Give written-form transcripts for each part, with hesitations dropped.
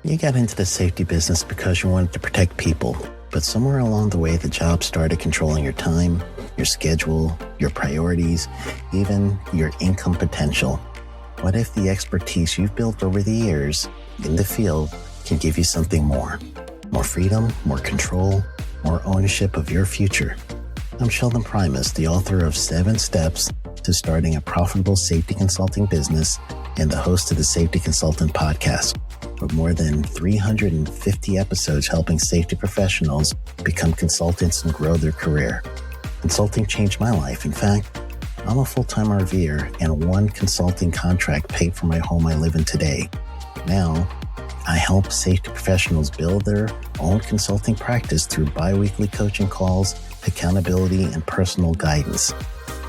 You got into the safety business because you wanted to protect people, but somewhere along the way, the job started controlling your time, your schedule, your priorities, even your income potential. What if the expertise you've built over the years in the field can give you something more? More freedom, more control, more ownership of your future. I'm Sheldon Primus, the author of 7 Steps to Starting a Profitable Safety Consulting Business and the host of the Safety Consultant Podcast, with more than 350 episodes helping safety professionals become consultants and grow their career. Consulting changed my life. In fact, I'm a full-time RVer, and one consulting contract paid for my home I live in today. Now, I help safety professionals build their own consulting practice through bi-weekly coaching calls, accountability, and personal guidance.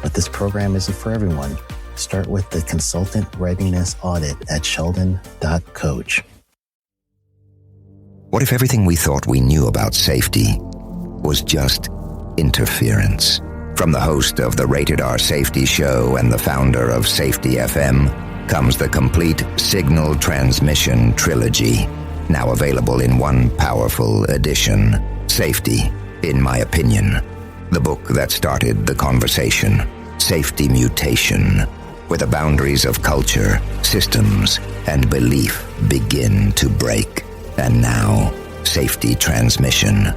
But this program isn't for everyone. Start with the Consultant Readiness Audit at sheldon.coach. What if everything we thought we knew about safety was just interference? From the host of the Rated R Safety Show and the founder of Safety FM comes the complete Signal Transmission Trilogy, now available in one powerful edition. Safety, in my opinion, the book that started the conversation. Safety Mutation, where the boundaries of culture, systems, and belief begin to break. And now, Safety Transmission,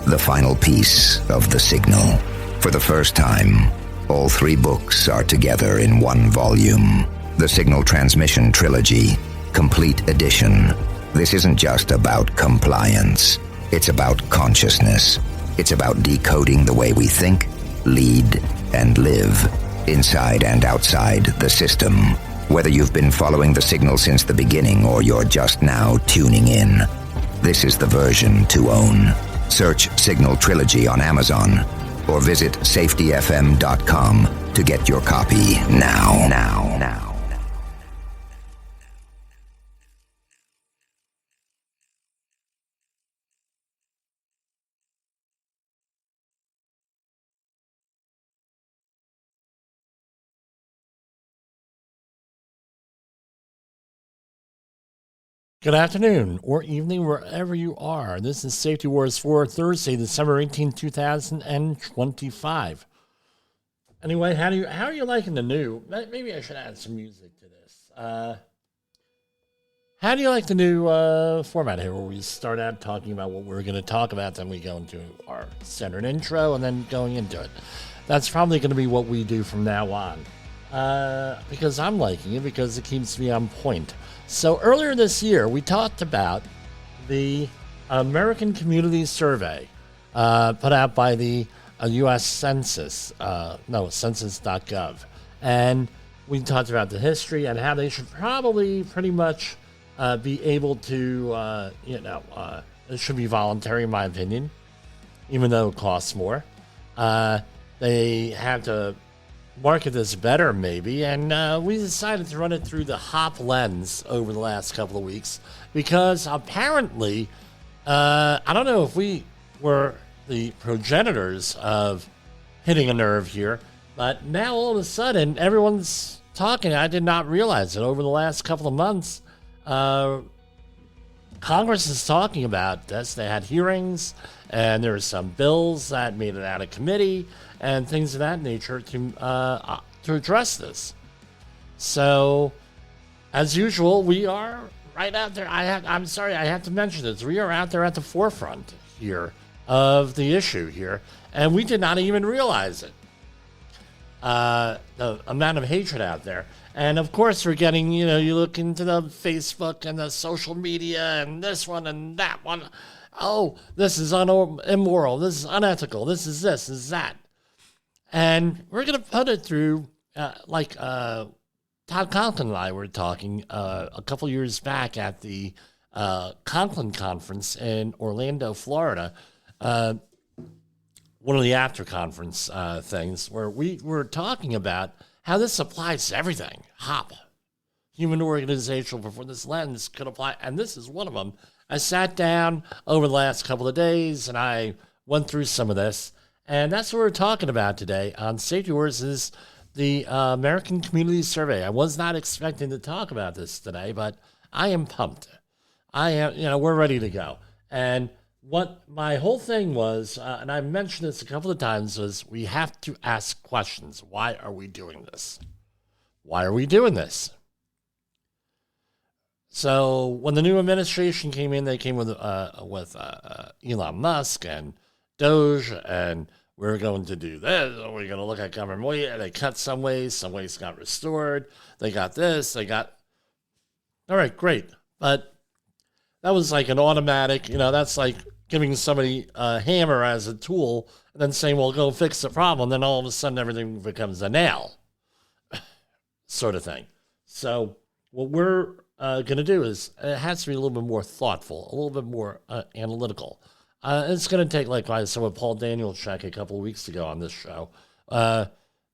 the final piece of the signal. For the first time, all 3 books are together in one volume. The Signal Transmission Trilogy, Complete Edition. This isn't just about compliance. It's about consciousness. It's about decoding the way we think, lead, and live, inside and outside the system. Whether you've been following the signal since the beginning or you're just now tuning in, this is the version to own. Search Signal Trilogy on Amazon or visit safetyfm.com to get your copy now. Good afternoon or evening, wherever you are. This is Safety Wars for Thursday, December 18, 2025. Anyway, how are you liking the new? Maybe I should add some music to this. How do you like the new format here, where we start out talking about what we're going to talk about, then we go into our standard intro, and then going into it? That's probably going to be what we do from now on, because I'm liking it, because it keeps me on point. So earlier this year, we talked about the American Community Survey put out by the U.S. Census, census.gov. And we talked about the history and how they should probably pretty much be able to, it should be voluntary, in my opinion, even though it costs more. They have to market this better, maybe, and we decided to run it through the HOP lens over the last couple of weeks, because apparently, I don't know if we were the progenitors of hitting a nerve here, but now all of a sudden everyone's talking. I did not realize it. Over the last couple of months, Congress is talking about this. They had hearings, and there were some bills that made it out of committee and things of that nature to address this. So, as usual, we are right out there. I'm sorry, I have to mention this. We are out there at the forefront here of the issue here, and we did not even realize it. The amount of hatred out there. And of course, we're getting, you look into the Facebook and the social media and this one and that one. Oh, this is immoral. This is unethical. This is that. And we're going to put it through, Todd Conklin and I were talking a couple years back at the Conklin Conference in Orlando, Florida, one of the after conference things, where we were talking about how this applies to everything. HOP, Human Organizational Performance Lens, could apply, and this is one of them. I sat down over the last couple of days, and I went through some of this. And that's what we're talking about today on Safety Wars, is the American Community Survey. I was not expecting to talk about this today, but I am pumped. we're ready to go. And what my whole thing was, and I mentioned this a couple of times, was we have to ask questions. Why are we doing this? Why are we doing this? So when the new administration came in, they came with Elon Musk and Doge, and we're going to do this. We're going to look at government. They cut some ways got restored. They got this. All right, great. But that was like an automatic, that's like giving somebody a hammer as a tool and then saying, well, go fix the problem. Then all of a sudden everything becomes a nail sort of thing. So what we're going to do is it has to be a little bit more thoughtful, a little bit more analytical. It's going to take, like I said with Paul Danielchuk a couple of weeks ago on this show,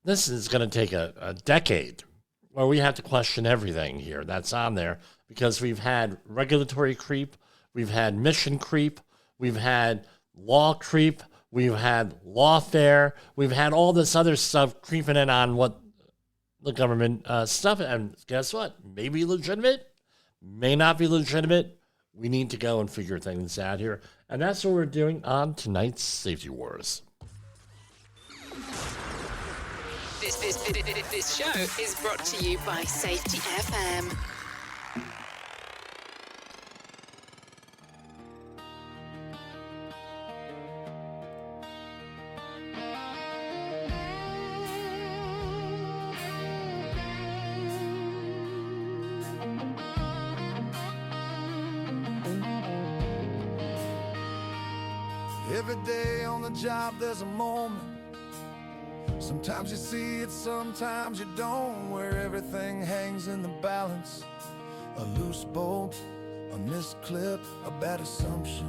this is going to take a decade where we have to question everything here that's on there because we've had regulatory creep, we've had mission creep, we've had law creep, we've had lawfare, we've had all this other stuff creeping in on what the government stuff. And guess what? May be legitimate, may not be legitimate. We need to go and figure things out here. And that's what we're doing on tonight's Safety Wars. This show is brought to you by Safety FM. Every day on the job there's a moment. Sometimes you see it, sometimes you don't. Where everything hangs in the balance. A loose bolt, a missed clip, a bad assumption.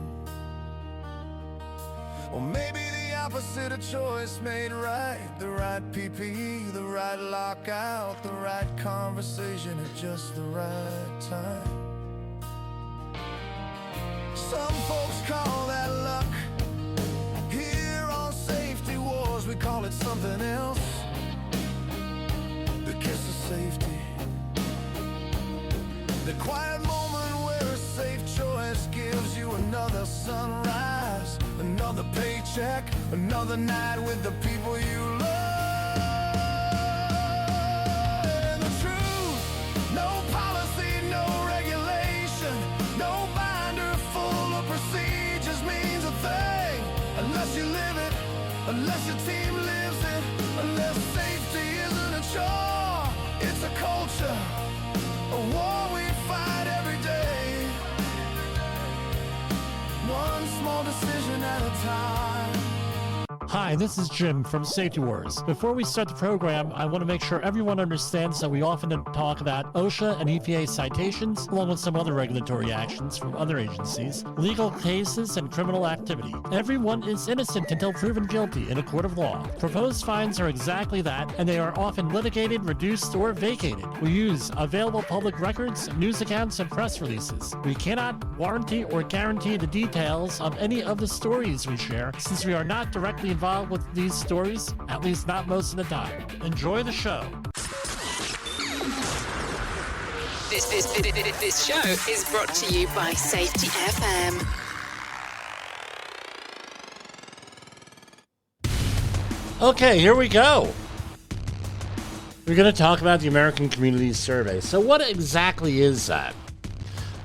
Or maybe the opposite, a choice made right. The right PPE, the right lockout, the right conversation at just the right time. Some folks call that luck. Here on Safety Wars we call it something else. The kiss of safety. The quiet moment where a safe choice gives you another sunrise, another paycheck, another night with the people you love. And the truth, no policy, no regulation, no binder full of procedures means a thing unless you live it, unless your team lives it, unless safety isn't a chore, it's a culture, a war we fight every day, one small decision at a time. Hi, this is Jim from Safety Wars. Before we start the program, I want to make sure everyone understands that we often talk about OSHA and EPA citations, along with some other regulatory actions from other agencies, legal cases, and criminal activity. Everyone is innocent until proven guilty in a court of law. Proposed fines are exactly that, and they are often litigated, reduced, or vacated. We use available public records, news accounts, and press releases. We cannot warranty or guarantee the details of any of the stories we share, since we are not directly involved with these stories, at least not most of the time. Enjoy the show. This show is brought to you by Safety FM. Okay, here we go. We're going to talk about the American Community Survey. So what exactly is that?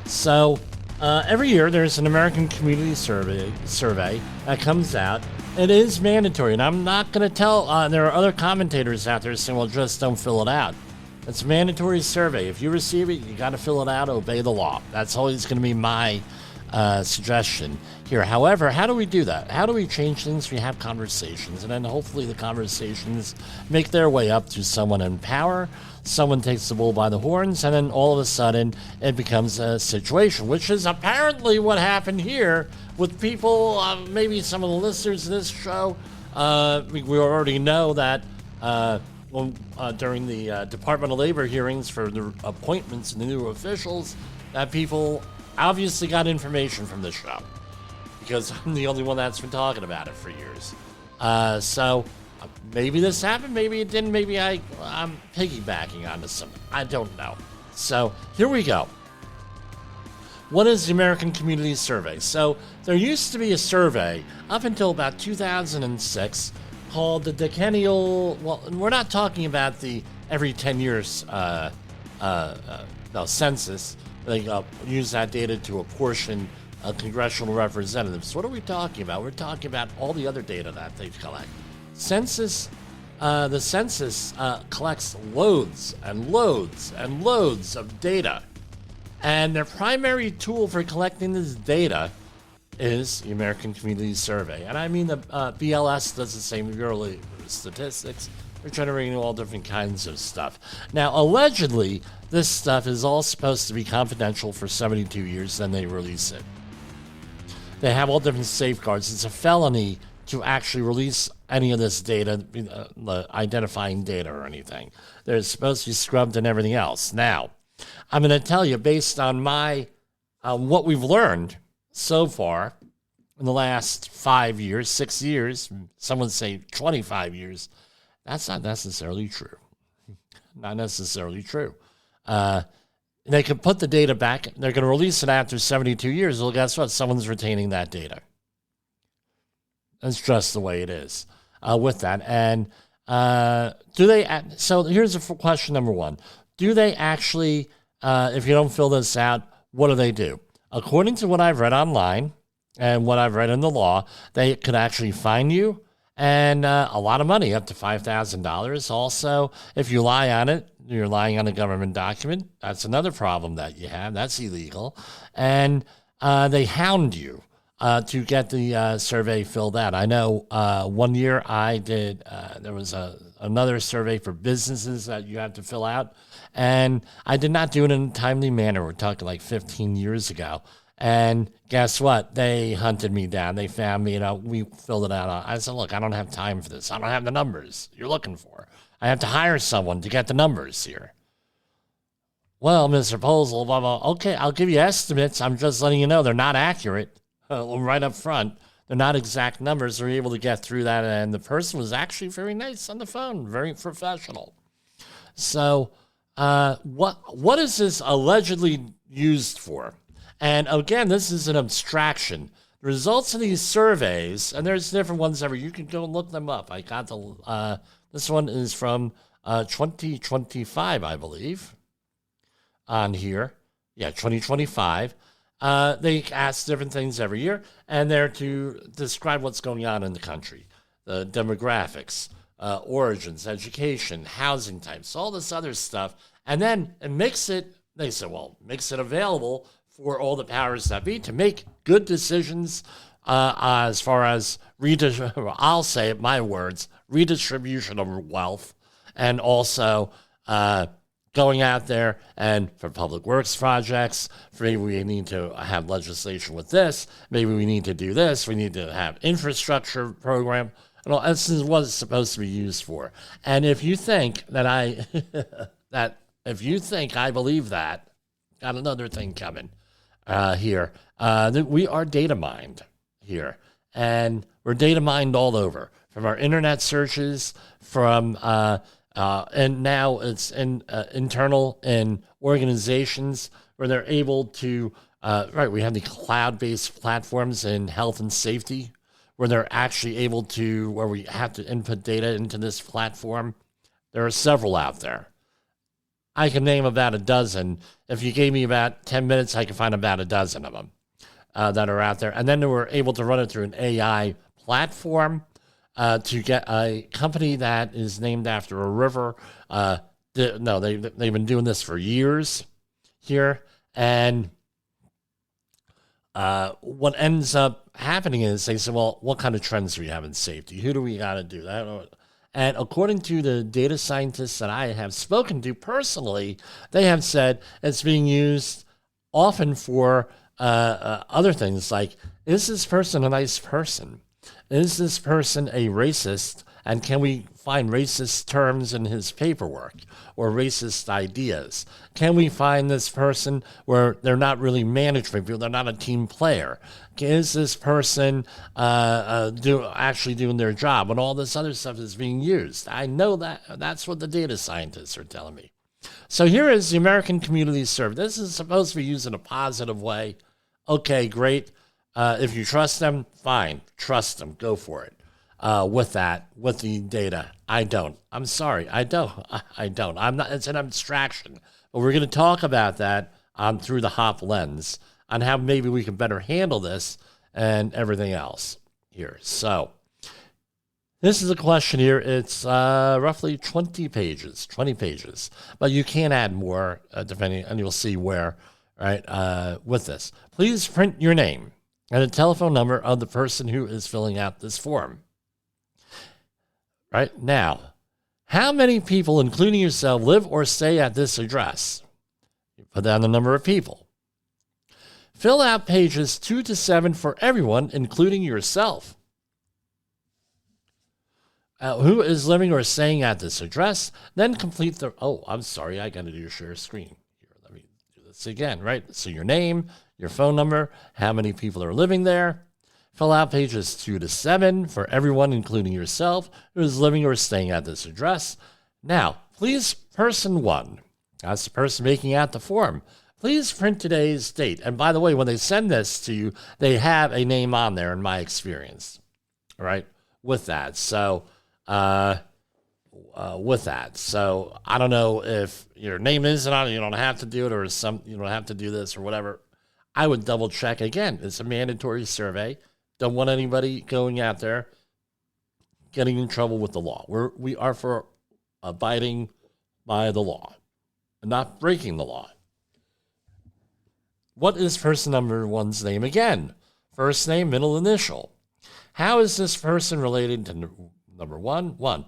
So every year there's an American Community Survey that comes out. It is mandatory, and I'm not going to tell, there are other commentators out there saying, well, just don't fill it out. It's a mandatory survey. If you receive it, you got to fill it out, obey the law. That's always going to be my suggestion here. However, how do we do that? How do we change things? We have conversations, and then hopefully the conversations make their way up to someone in power. Someone takes the bull by the horns, and then all of a sudden it becomes a situation, which is apparently what happened here with people, maybe some of the listeners of this show. We already know that during the Department of Labor hearings for the appointments and the new officials, that people obviously got information from this show, because I'm the only one that's been talking about it for years. So maybe this happened, maybe it didn't, maybe I'm piggybacking onto some, I don't know. So here we go. what is the American Community Survey? So there used to be a survey up until about 2006 called the decennial. Well, we're not talking about the every 10 years census. They use that data to apportion congressional representatives. What are we talking about? We're talking about all the other data that they collect. The census collects loads and loads and loads of data. And their primary tool for collecting this data is the American Community Survey. And I mean, the BLS does the same, Bureau of Statistics. They're generating all different kinds of stuff. Now, allegedly, this stuff is all supposed to be confidential for 72 years, then they release it. They have all different safeguards. It's a felony to actually release any of this data, identifying data or anything. They're supposed to be scrubbed and everything else. Now, I'm going to tell you, based on what we've learned so far in the last 5 years, 6 years, some would say 25 years, that's not necessarily true. Not necessarily true. They can put the data back. They're going to release it after 72 years. Well, guess what? Someone's retaining that data. That's just the way it is with that. And do they? So here's question number one. Do they actually, if you don't fill this out, what do they do? According to what I've read online and what I've read in the law, they could actually fine you and a lot of money, up to $5,000. Also, if you lie on it, you're lying on a government document. That's another problem that you have. That's illegal. And they hound you to get the survey filled out. I know 1 year I did, there was another survey for businesses that you have to fill out. And I did not do it in a timely manner. We're talking like 15 years ago. And guess what? They hunted me down. They found me, we filled it out. I said, look, I don't have time for this. I don't have the numbers you're looking for. I have to hire someone to get the numbers here. Well, Mr. Posel, blah, blah. Okay, I'll give you estimates. I'm just letting you know they're not accurate. Right up front, they're not exact numbers. They're able to get through that. And the person was actually very nice on the phone, very professional. So what is this allegedly used for? And again, this is an abstraction. The results of these surveys, and there's different ones every. You can go and look them up. I got this one is from 2025, I believe, on here. Yeah, 2025. They ask different things every year, and they're to describe what's going on in the country, the demographics, origins, education, housing types, all this other stuff, and then mix it. They say, well, makes it available for all the powers that be to make good decisions as far as I'll say it, my words, redistribution of wealth, and also going out there and for public works projects, maybe we need to have legislation with this, maybe we need to do this, we need to have infrastructure program. And all, this is what it's supposed to be used for. And if you think that I believe that, got another thing coming here. That we are data mined here, and we're data mined all over from our internet searches, from and now it's internal in organizations where they're able to. We have the cloud-based platforms in health and safety, where they're actually able to, where we have to input data into this platform. There are several out there. I can name about a dozen. If you gave me about 10 minutes, I can find about a dozen of them that are out there. And then we're able to run it through an AI platform to get a company that is named after a river. They've been doing this for years here. And what ends up happening is they say, well, what kind of trends do we have in safety? Who do we got to do that? And according to the data scientists that I have spoken to personally, they have said it's being used often for other things like, is this person a nice person? Is this person a racist? And can we find racist terms in his paperwork or racist ideas? Can we find this person where they're not really management people, they're not a team player? Is this person actually doing their job when all this other stuff is being used? I know that. That's what the data scientists are telling me. So here is the American Community Survey. This is supposed to be used in a positive way. Okay, great. If you trust them, fine. Trust them. Go for it. With the data, I don't. I'm sorry. I don't. I'm not. It's an abstraction. But we're going to talk about that through the HOP lens on how maybe we can better handle this and everything else here. So this is a question here. It's roughly 20 pages, but you can add more depending, and you'll see where, right, with this. Please print your name and the telephone number of the person who is filling out this form. Right now, how many people, including yourself, live or stay at this address? You put down the number of people. Fill out pages 2 to 7 for everyone, including yourself. Who is living or staying at this address? Then complete the... Oh, I'm sorry. I got to do share screen. Here, let me do this again, right? So your name, your phone number, how many people are living there. Fill out pages 2 to 7 for everyone, including yourself, who is living or staying at this address. Now, please, person 1, that's the person making out the form, please print today's date. And by the way, when they send this to you, they have a name on there in my experience, all right, with that. So, So I don't know if your name isn't on it, you don't have to do it, or you don't have to do this or whatever. I would double check again. It's a mandatory survey. Don't want anybody going out there getting in trouble with the law. We are for abiding by the law and not breaking the law. What is person number 1's name again? First name, middle initial. How is this person related to number 1? 1.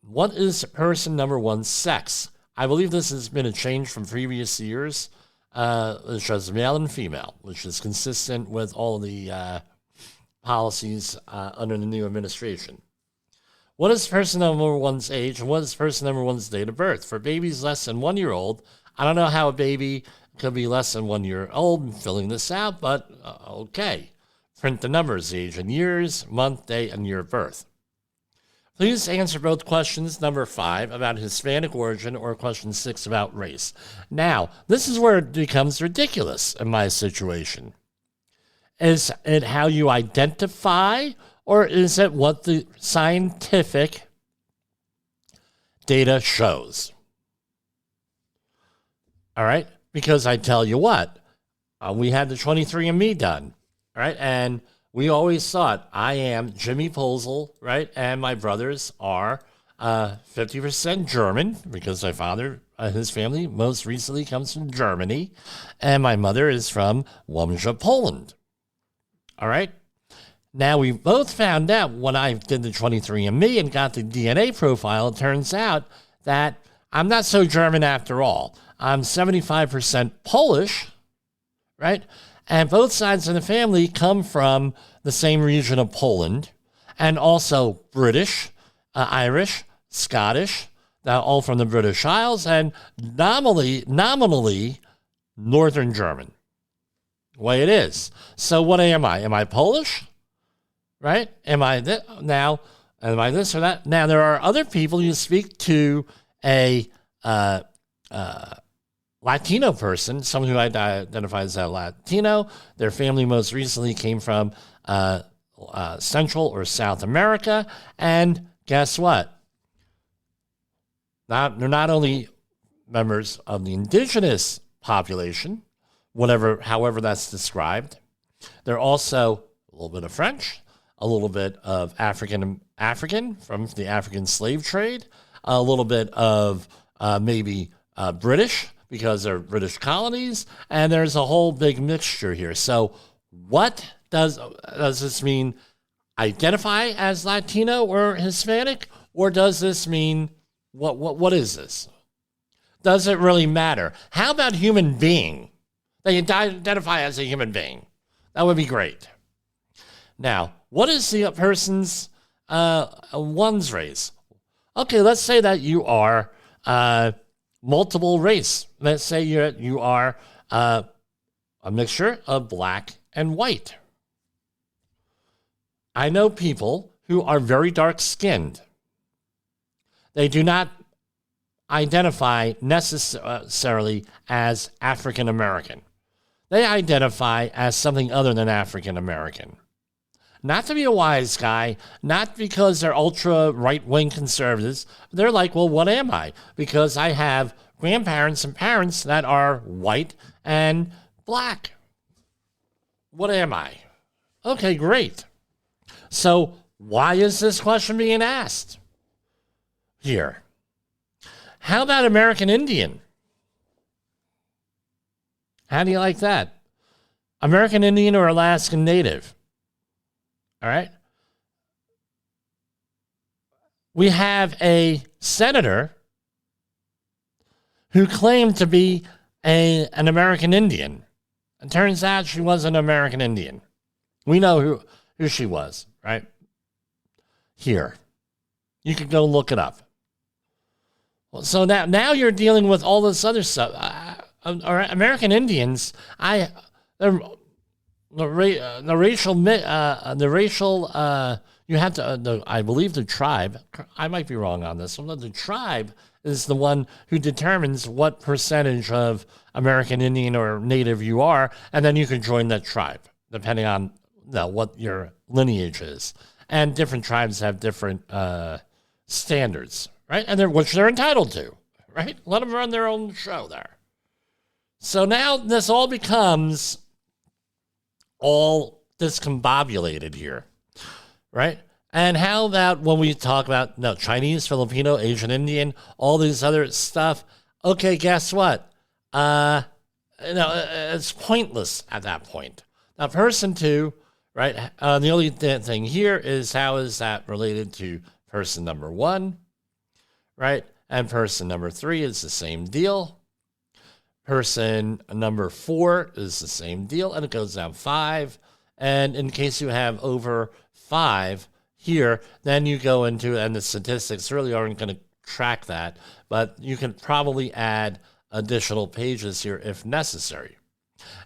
What is person number 1's sex? I believe this has been a change from previous years. It shows male and female, which is consistent with all of the policies under the new administration. What is person number 1's age, and what is person number 1's date of birth? For babies less than 1 year old, I don't know how a baby could be less than 1 year old. I'm filling this out, but okay. Print the numbers, age in years, month, day, and year of birth. Please answer both questions number 5 about Hispanic origin or question 6 about race. Now, this is where it becomes ridiculous in my situation. Is it how you identify, or is it what the scientific data shows? All right? Because I tell you what, we had the 23andMe done, all right? And we always thought I am Jimmy Posel, right? And my brothers are 50% German, because my father, his family most recently comes from Germany, and my mother is from Łomża, Poland. All right. Now, we both found out when I did the 23andMe and got the DNA profile, it turns out that I'm not so German after all. I'm 75% Polish, right? And both sides of the family come from the same region of Poland, and also British, Irish, Scottish, all from the British Isles, and nominally Northern German. Way it is. So what am I? Am I Polish? Right? Am I this or that? Now, there are other people. You speak to a Latino person, someone who identifies as Latino. Their family most recently came from Central or South America. And guess what? They're not only members of the indigenous population, however that's described. They're also a little bit of French, a little bit of African from the African slave trade, a little bit of maybe British, because they're British colonies, and there's a whole big mixture here. So what does this mean? Identify as Latino or Hispanic, or does this mean what is this? Does it really matter? How about human being? They identify as a human being. That would be great. Now, what is the person's one's race? Okay, let's say that you are multiple race. Let's say you are a mixture of black and white. I know people who are very dark-skinned. They do not identify necessarily as African American. They identify as something other than African American. Not to be a wise guy, not because they're ultra right-wing conservatives. They're like, well, what am I? Because I have grandparents and parents that are white and black. What am I? Okay, great. So why is this question being asked here? How about American Indian? How do you like that? American Indian or Alaskan Native? All right. We have a senator who claimed to be an American Indian. It turns out she was an American Indian. We know who she was, right? Here. You can go look it up. So now you're dealing with all this other stuff. American Indians, the racial, you have to, I believe the tribe, I might be wrong on this, the tribe is the one who determines what percentage of American Indian or Native you are, and then you can join that tribe, depending on what your lineage is. And different tribes have different standards, right? And which they're entitled to, right? Let them run their own show there. So now this all becomes all discombobulated here, right? And how about when we talk about Chinese, Filipino, Asian Indian, all these other stuff? Okay, guess what? It's pointless at that point. Now, person two, right? The only thing here is how is that related to person number one, right? And person number three is the same deal. Person number 4 is the same deal, and it goes down 5. And in case you have over 5 here, then you go into, and the statistics really aren't going to track that, but you can probably add additional pages here if necessary.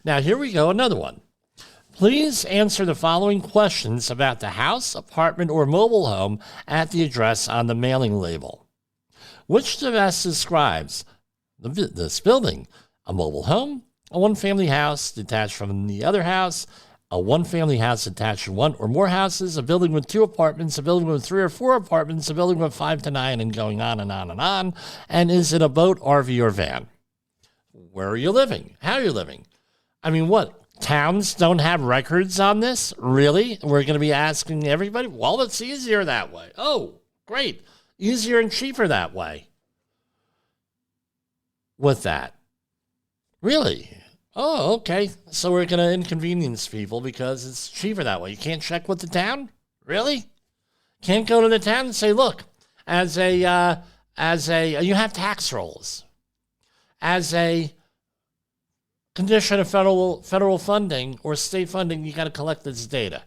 Now, here we go, another one. Please answer the following questions about the house, apartment, or mobile home at the address on the mailing label. Which best describes this building? A mobile home, a one-family house detached from the other house, a one-family house attached to one or more houses, a building with 2 apartments, a building with 3 or 4 apartments, a building with 5 to 9, and going on and on and on. And is it a boat, RV, or van? Where are you living? How are you living? I mean, what? Towns don't have records on this? Really? We're going to be asking everybody? Well, it's easier that way. Oh, great. Easier and cheaper that way. With that. Really? Oh, okay. So we're going to inconvenience people because it's cheaper that way. You can't check with the town? Really? Can't go to the town and say, look, you have tax rolls. As a condition of federal funding or state funding, you got to collect this data.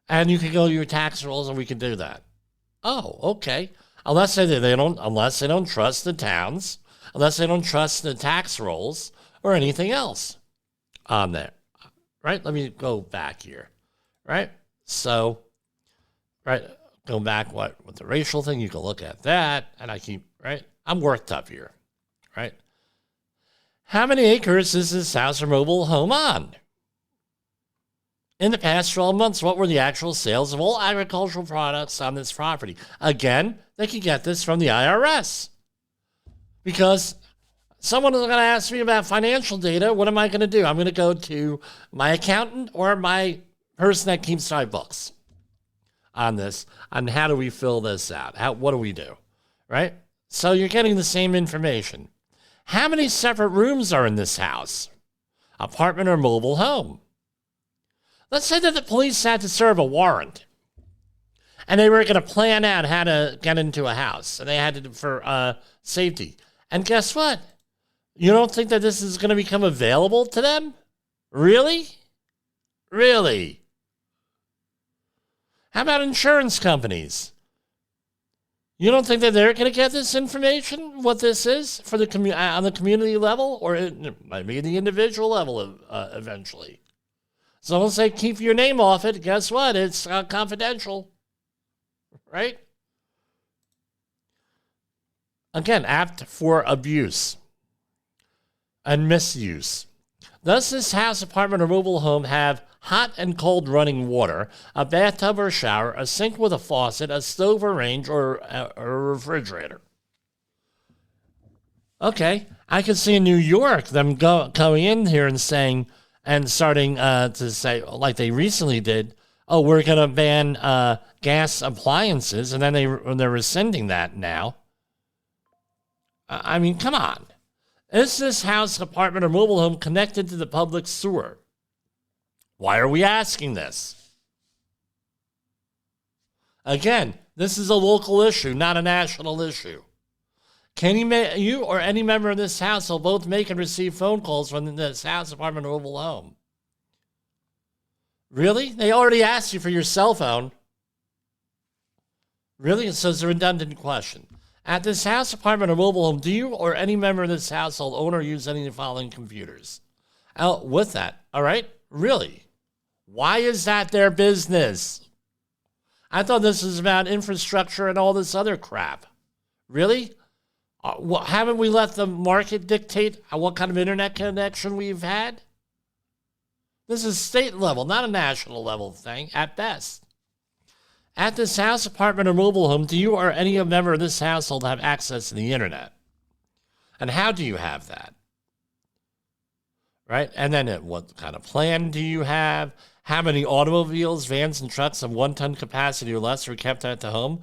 And you can go to your tax rolls and we can do that. Oh, okay. Unless they don't trust the towns, unless they don't trust the tax rolls or anything else on there, right? Let me go back here, right? So, right, go back with the racial thing, you can look at that, and I'm worked up here, right? How many acres is this house or mobile home on? In the past 12 months, what were the actual sales of all agricultural products on this property? Again, they can get this from the IRS. Because someone is going to ask me about financial data. What am I going to do? I'm going to go to my accountant or my person that keeps my books on this. On how do we fill this out? What do we do? Right? So you're getting the same information. How many separate rooms are in this house? Apartment or mobile home? Let's say that the police had to serve a warrant. And they were going to plan out how to get into a house. And they had to for safety. And guess what? You don't think that this is going to become available to them? Really? Really? How about insurance companies? You don't think that they're going to get this information, what this is, for the on the community level? Or it might be the individual level eventually. So let's say keep your name off it. Guess what? It's confidential. Right? Again, apt for abuse and misuse. Does this house, apartment, or mobile home have hot and cold running water, a bathtub or shower, a sink with a faucet, a stove or range, or a refrigerator? Okay, I could see in New York them coming in here and saying and starting to say, like they recently did, oh, we're going to ban gas appliances, and then they're rescinding that now. I mean, come on. Is this house, apartment, or mobile home connected to the public sewer? Why are we asking this? Again, this is a local issue, not a national issue. Can you or any member of this household both make and receive phone calls from this house, apartment, or mobile home? Really? They already asked you for your cell phone. Really? So it's a redundant question. At this house, apartment, or mobile home, do you or any member of this household own or use any of the following computers? With that, all right? Really? Why is that their business? I thought this was about infrastructure and all this other crap. Really? Haven't we let the market dictate what kind of internet connection we've had? This is state level, not a national level thing, at best. At this house, apartment, or mobile home, do you or any member of this household have access to the internet? And how do you have that? Right? And then what kind of plan do you have? How many automobiles, vans, and trucks of 1 ton capacity or less are kept at the home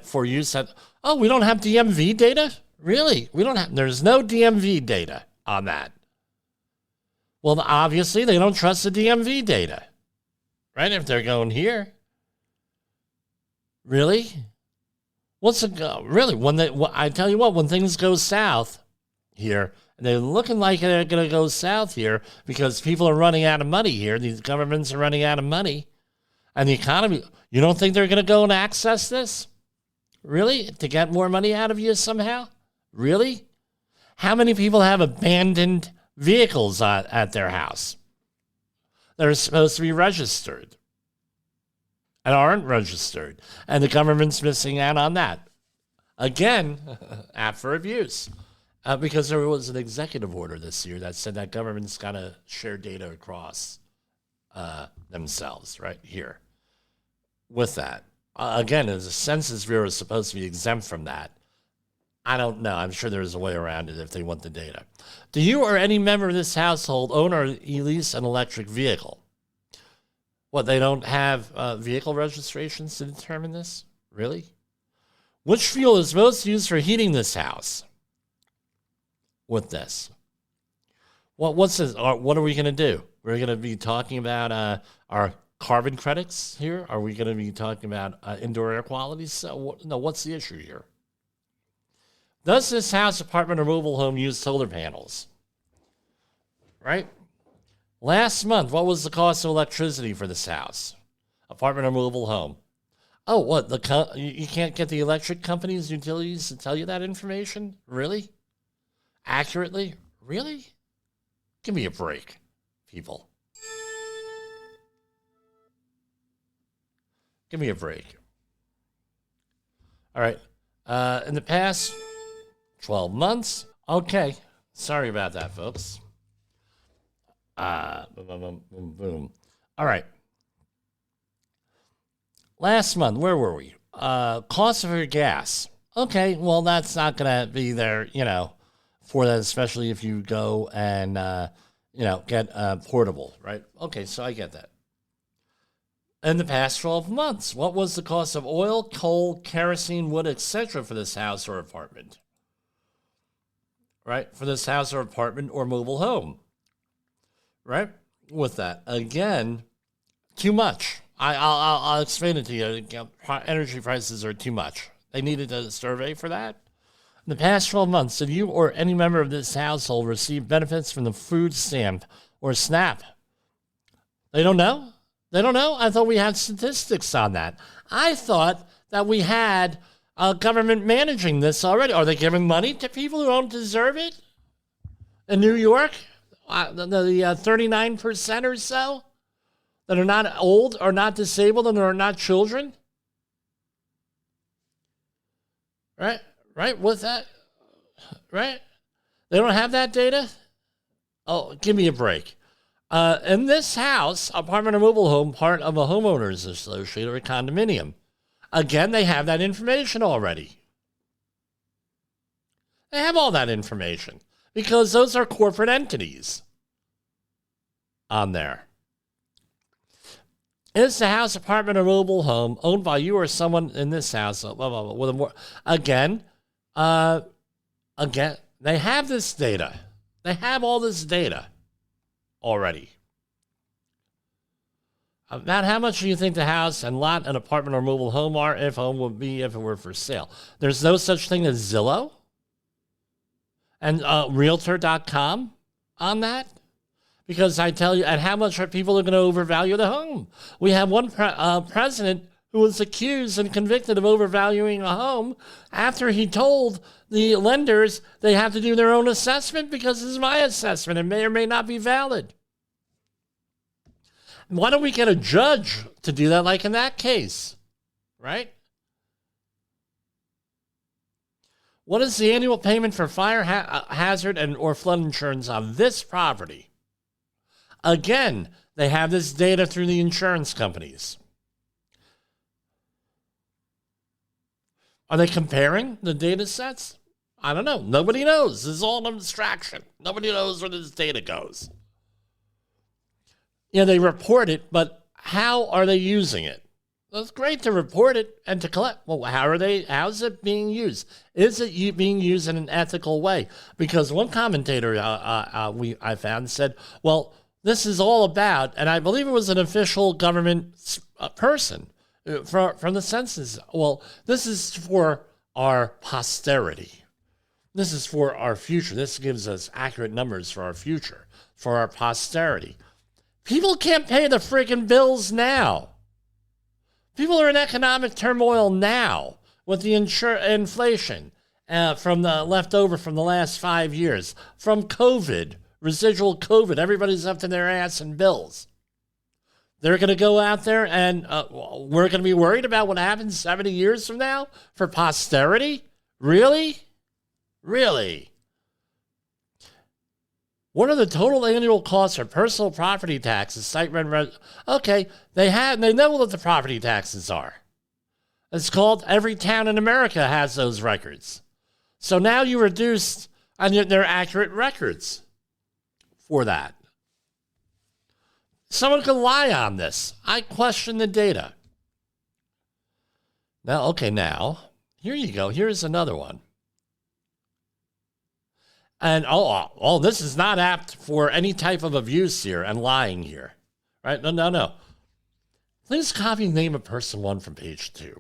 for use at... Oh, we don't have DMV data? Really? There's no DMV data on that. Well, obviously, they don't trust the DMV data. Right? If they're going here. Really? I tell you what, when things go south here, and they're looking like they're going to go south here because people are running out of money here, these governments are running out of money, and the economy, you don't think they're going to go and access this? Really? To get more money out of you somehow? Really? How many people have abandoned vehicles at their house that are supposed to be registered and aren't registered, and the government's missing out on that? Again, apt for abuse. Because there was an executive order this year that said that government's got to share data across themselves right here. With that, again, as a Census Bureau is supposed to be exempt from that. I don't know. I'm sure there's a way around it if they want the data. Do you or any member of this household own or lease an electric vehicle? What, they don't have vehicle registrations to determine this? Really? Which fuel is most used for heating this house? With this, what's this? What are we going to do? We're going to be talking about our carbon credits here. Are we going to be talking about indoor air quality? So, no, what's the issue here? Does this house, apartment, or mobile home use solar panels? Right? Last month, what was the cost of electricity for this house, apartment, or mobile home? Oh, what? You can't get the electric companies, utilities to tell you that information? Really? Accurately? Really? Give me a break, people. Give me a break. All right. In the past 12 months. Okay. Sorry about that, folks. Boom. All right. Last month, where were we? Cost of your gas. Okay, well, that's not going to be there, for that, especially if you go and, get portable, right? Okay, so I get that. In the past 12 months, what was the cost of oil, coal, kerosene, wood, etc. for this house or apartment? Right? For this house or apartment or mobile home. Right? With that. Again, too much. I'll explain it to you. Energy prices are too much. They needed a survey for that. In the past 12 months, did you or any member of this household receive benefits from the food stamp or SNAP? They don't know? They don't know? I thought we had statistics on that. I thought that we had government managing this already. Are they giving money to people who don't deserve it? In New York, the 39% or so that are not old or not disabled and are not children? Right? right? With that, right? They don't have that data? Oh, give me a break. In this house, apartment or mobile home, part of a homeowners association or a condominium, again, they have that information already. They have all that information because those are corporate entities on there. Is the house, apartment, or mobile home owned by you or someone in this house? Blah, blah, blah, with a more, again, they have this data. They have all this data already. About how much do you think the house and lot, an apartment, or mobile home are, if home would be if it were for sale? There's no such thing as Zillow and Realtor.com on that? Because I tell you, and how much are people going to overvalue the home? We have one president who was accused and convicted of overvaluing a home after he told the lenders they have to do their own assessment because this is my assessment and may or may not be valid. Why don't we get a judge to do that like in that case, right? What is the annual payment for fire hazard and or flood insurance on this property? Again, they have this data through the insurance companies. Are they comparing the data sets? I don't know. Nobody knows. This is all an abstraction. Nobody knows where this data goes. Yeah, they report it, but how are they using it? Well, it's great to report it and to collect. Well, how's it being used? Is it being used in an ethical way? Because one commentator I found said, well, this is all about, and I believe it was an official government person from the census. Well, this is for our posterity. This is for our future. This gives us accurate numbers for our future, for our posterity. People can't pay the freaking bills now. People are in economic turmoil now with the inflation from the leftover from the last 5 years, from COVID, residual COVID. Everybody's up to their ass in bills. They're going to go out there and we're going to be worried about what happens 70 years from now for posterity? Really? Really? What are the total annual costs for personal property taxes, site rent? Okay, they know what the property taxes are. It's called every town in America has those records. So now you reduced, and they're accurate records for that. Someone could lie on this. I question the data. Now, here you go. Here's another one. And, this is not apt for any type of abuse here and lying here. Right? No. Please copy name of person 1 from page 2.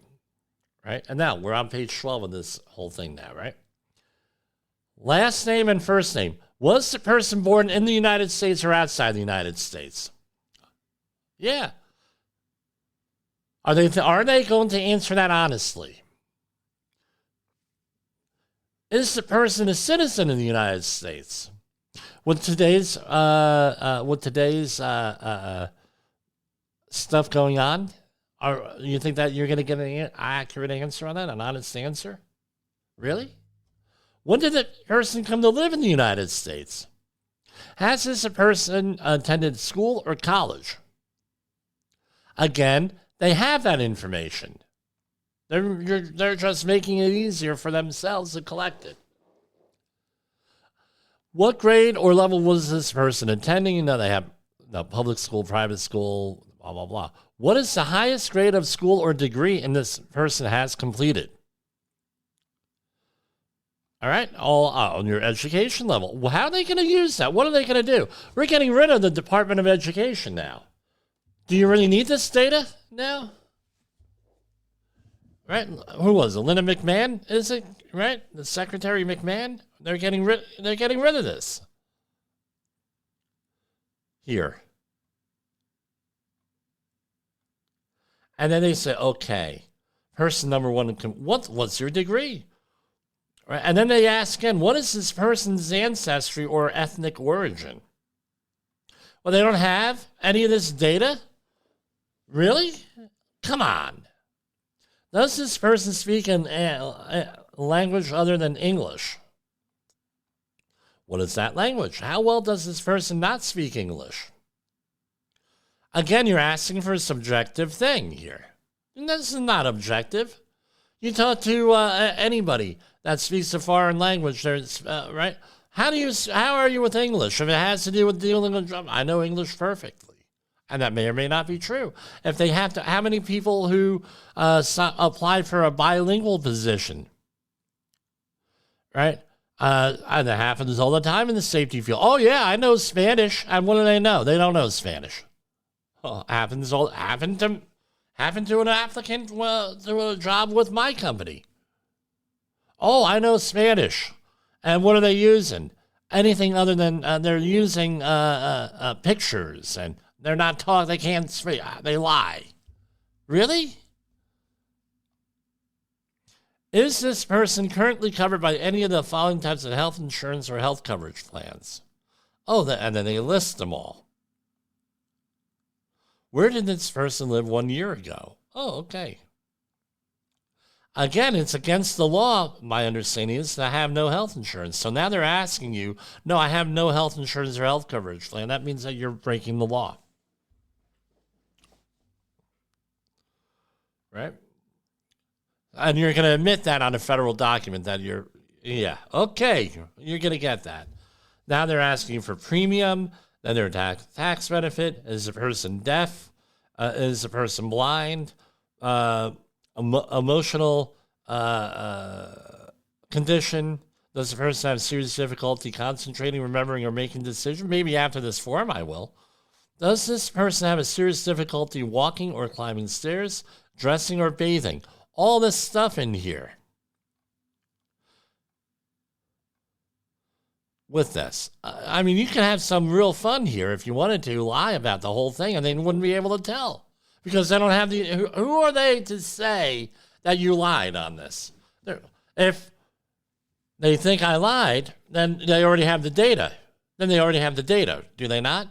Right? And now we're on page 12 of this whole thing now, right? Last name and first name. Was the person born in the United States or outside the United States? Yeah. Are they going to answer that honestly? Is the person a citizen in the United States? With today's stuff going on, you think that you're going to get an accurate answer on that, an honest answer? Really? When did the person come to live in the United States? Has this person attended school or college? Again, they have that information. They're just making it easier for themselves to collect it. What grade or level was this person attending? You know, they have the public school, private school, blah, blah, blah. What is the highest grade of school or degree in this person has completed? All right, all on your education level. Well, how are they going to use that? What are they going to do? We're getting rid of the Department of Education now. Do you really need this data now? Right? Who was it? Linda McMahon? Is it right? The Secretary McMahon? They're getting rid of this. Here. And then they say, okay, person number 1, what's your degree? Right? And then they ask again, what is this person's ancestry or ethnic origin? Well, they don't have any of this data? Really? Come on. Does this person speak language other than English. What is that language? How well does this person not speak English? Again, you're asking for a subjective thing here. And this is not objective. You talk to anybody that speaks a foreign language, right? How are you with English? If it has to do with dealing with, I know English perfectly, and that may or may not be true. If they have to, how many people who apply for a bilingual position, right? And that happens all the time in the safety field. Oh yeah, I know Spanish, and what do they know? They don't know Spanish. Happened to an applicant to a job with my company. Oh, I know Spanish. And what are they using? Anything other than they're using pictures, and they're not talking. They can't speak. They lie. Really? Is this person currently covered by any of the following types of health insurance or health coverage plans? Oh, and then they list them all. Where did this person live 1 year ago? Oh, okay. Again, it's against the law, my understanding is, to have no health insurance. So now they're asking you, no, I have no health insurance or health coverage plan. That means that you're breaking the law. Right? And you're going to admit that on a federal document that you're going to get that. Now they're asking for premium, then their tax benefit. Is the person deaf? Is the person blind? Emotional condition. Does the person have serious difficulty concentrating, remembering, or making decisions? Maybe after this form I will. Does this person have a serious difficulty walking or climbing stairs, dressing or bathing? All this stuff in here. With this. I mean, you can have some real fun here if you wanted to lie about the whole thing, and they wouldn't be able to tell. Because they don't have who are they to say that you lied on this? If they think I lied, then they already have the data. Do they not?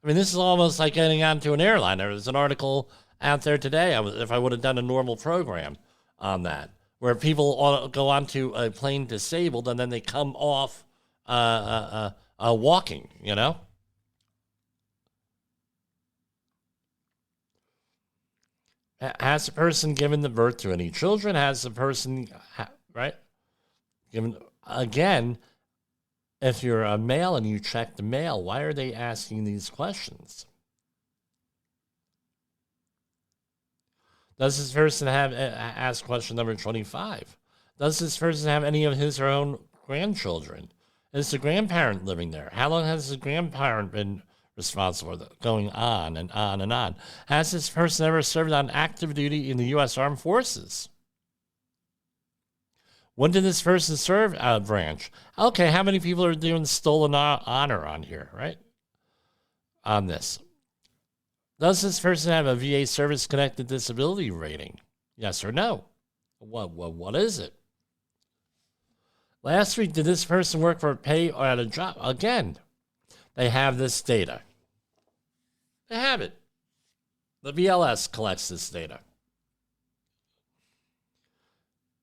I mean, this is almost like getting onto an airline. There was an article out there today, if I would have done a normal program on that, where people go onto a plane disabled and then they come off walking, you know? Has the person given the birth to any children? Has the person, right? Given, again, if you're a male and you check the mail, why are they asking these questions? Does this person ask question number 25? Does this person have any of his or her own grandchildren? Is the grandparent living there? How long has the grandparent been responsible for going on and on and on? Has this person ever served on active duty in the U.S. Armed Forces? When did this person serve a branch? Okay, how many people are doing stolen honor on here, right? On this. Does this person have a VA service-connected disability rating? Yes or no? What is it? Last week, did this person work for pay or at a job? Again, they have this data. They have it. The BLS collects this data.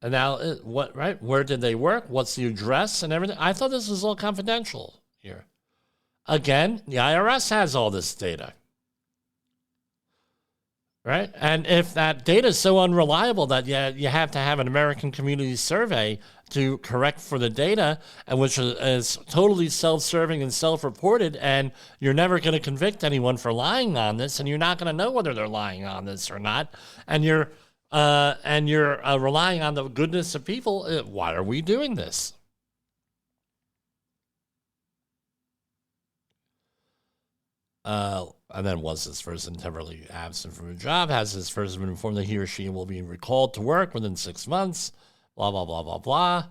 And now, right? Where did they work? What's the address and everything? I thought this was all confidential here. Again, the IRS has all this data. Right? And if that data is so unreliable that you have to have an American Community Survey to correct for the data, and which is totally self-serving and self-reported, and you're never going to convict anyone for lying on this, and you're not going to know whether they're lying on this or not, and you're relying on the goodness of people, why are we doing this? And then, was this person temporarily absent from a job? Has this person been informed that he or she will be recalled to work within 6 months? Blah, blah, blah, blah, blah.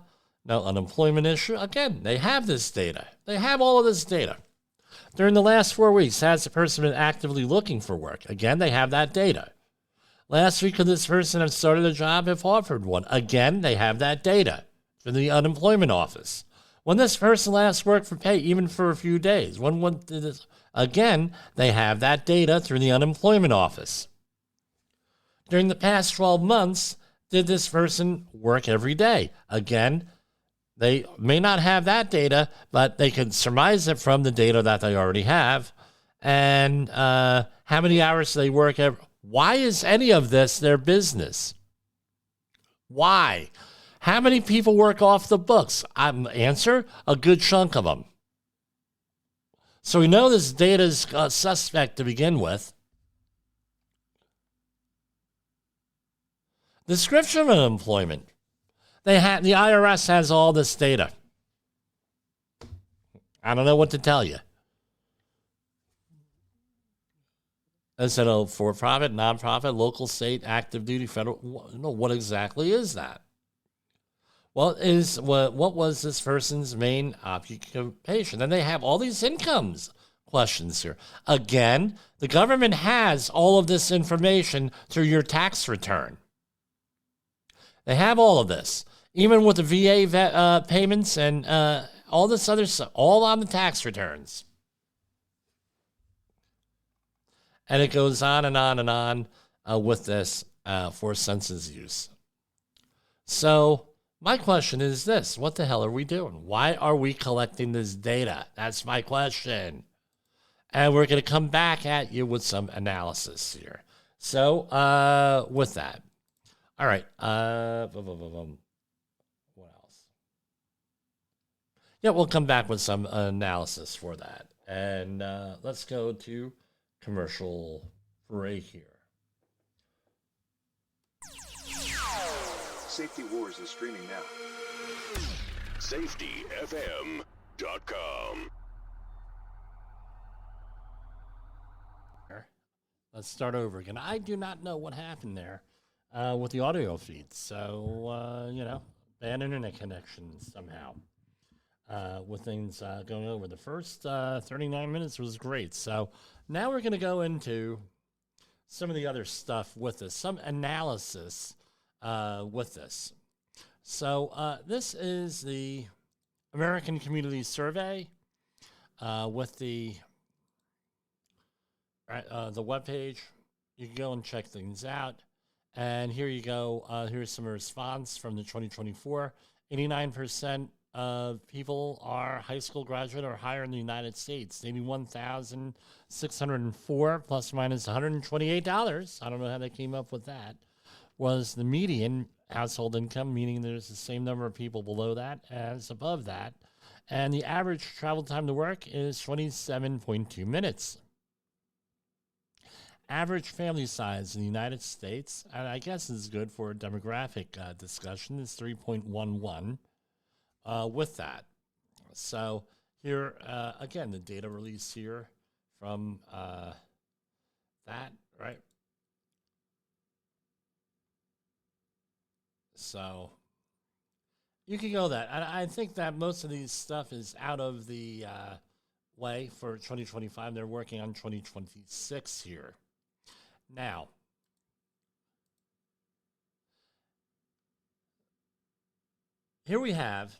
No unemployment issue. Again, they have this data. They have all of this data. During the last 4 weeks, has the person been actively looking for work? Again, they have that data. Last week, could this person have started a job if offered one? Again, they have that data from the unemployment office. When this person last worked for pay, even for a few days, when did this? Again, they have that data through the unemployment office. During the past 12 months, did this person work every day? Again, they may not have that data, but they can surmise it from the data that they already have. And how many hours do they work? Why is any of this their business? Why? How many people work off the books? Answer, a good chunk of them. So we know this data is suspect to begin with. Description of employment. The IRS has all this data. I don't know what to tell you. Is it a for-profit, non-profit, local, state, active duty, federal? No, what exactly is that? What was this person's main occupation? And they have all these incomes questions here. Again, the government has all of this information through your tax return. They have all of this, even with the VA payments and all this other stuff, all on the tax returns. And it goes on and on and on with this for census use. So my question is this: what the hell are we doing? Why are we collecting this data? That's my question. And we're going to come back at you with some analysis here. So with that, all right. What else? Yeah, we'll come back with some analysis for that. And let's go to commercial break here. Safety Wars is streaming now. SafetyFM.com. Let's start over again. I do not know what happened there with the audio feed. So, bad internet connection somehow with things going over. The first 39 minutes was great. So now we're going to go into some of the other stuff with this, some analysis with this. So this is the American Community Survey with the webpage. You can go and check things out. And here you go. Here's some response from the 2024. 89% of people are high school graduate or higher in the United States. 81,604 plus or minus $128. I don't know how they came up with that. Was the median household income, meaning there's the same number of people below that as above that. And the average travel time to work is 27.2 minutes. Average family size in the United States, and I guess is good for a demographic discussion, is 3.11 with that. So here, again, the data release here from that, right? So you can go that. And I think that most of these stuff is out of the way for 2025. They're working on 2026 here. Now, here we have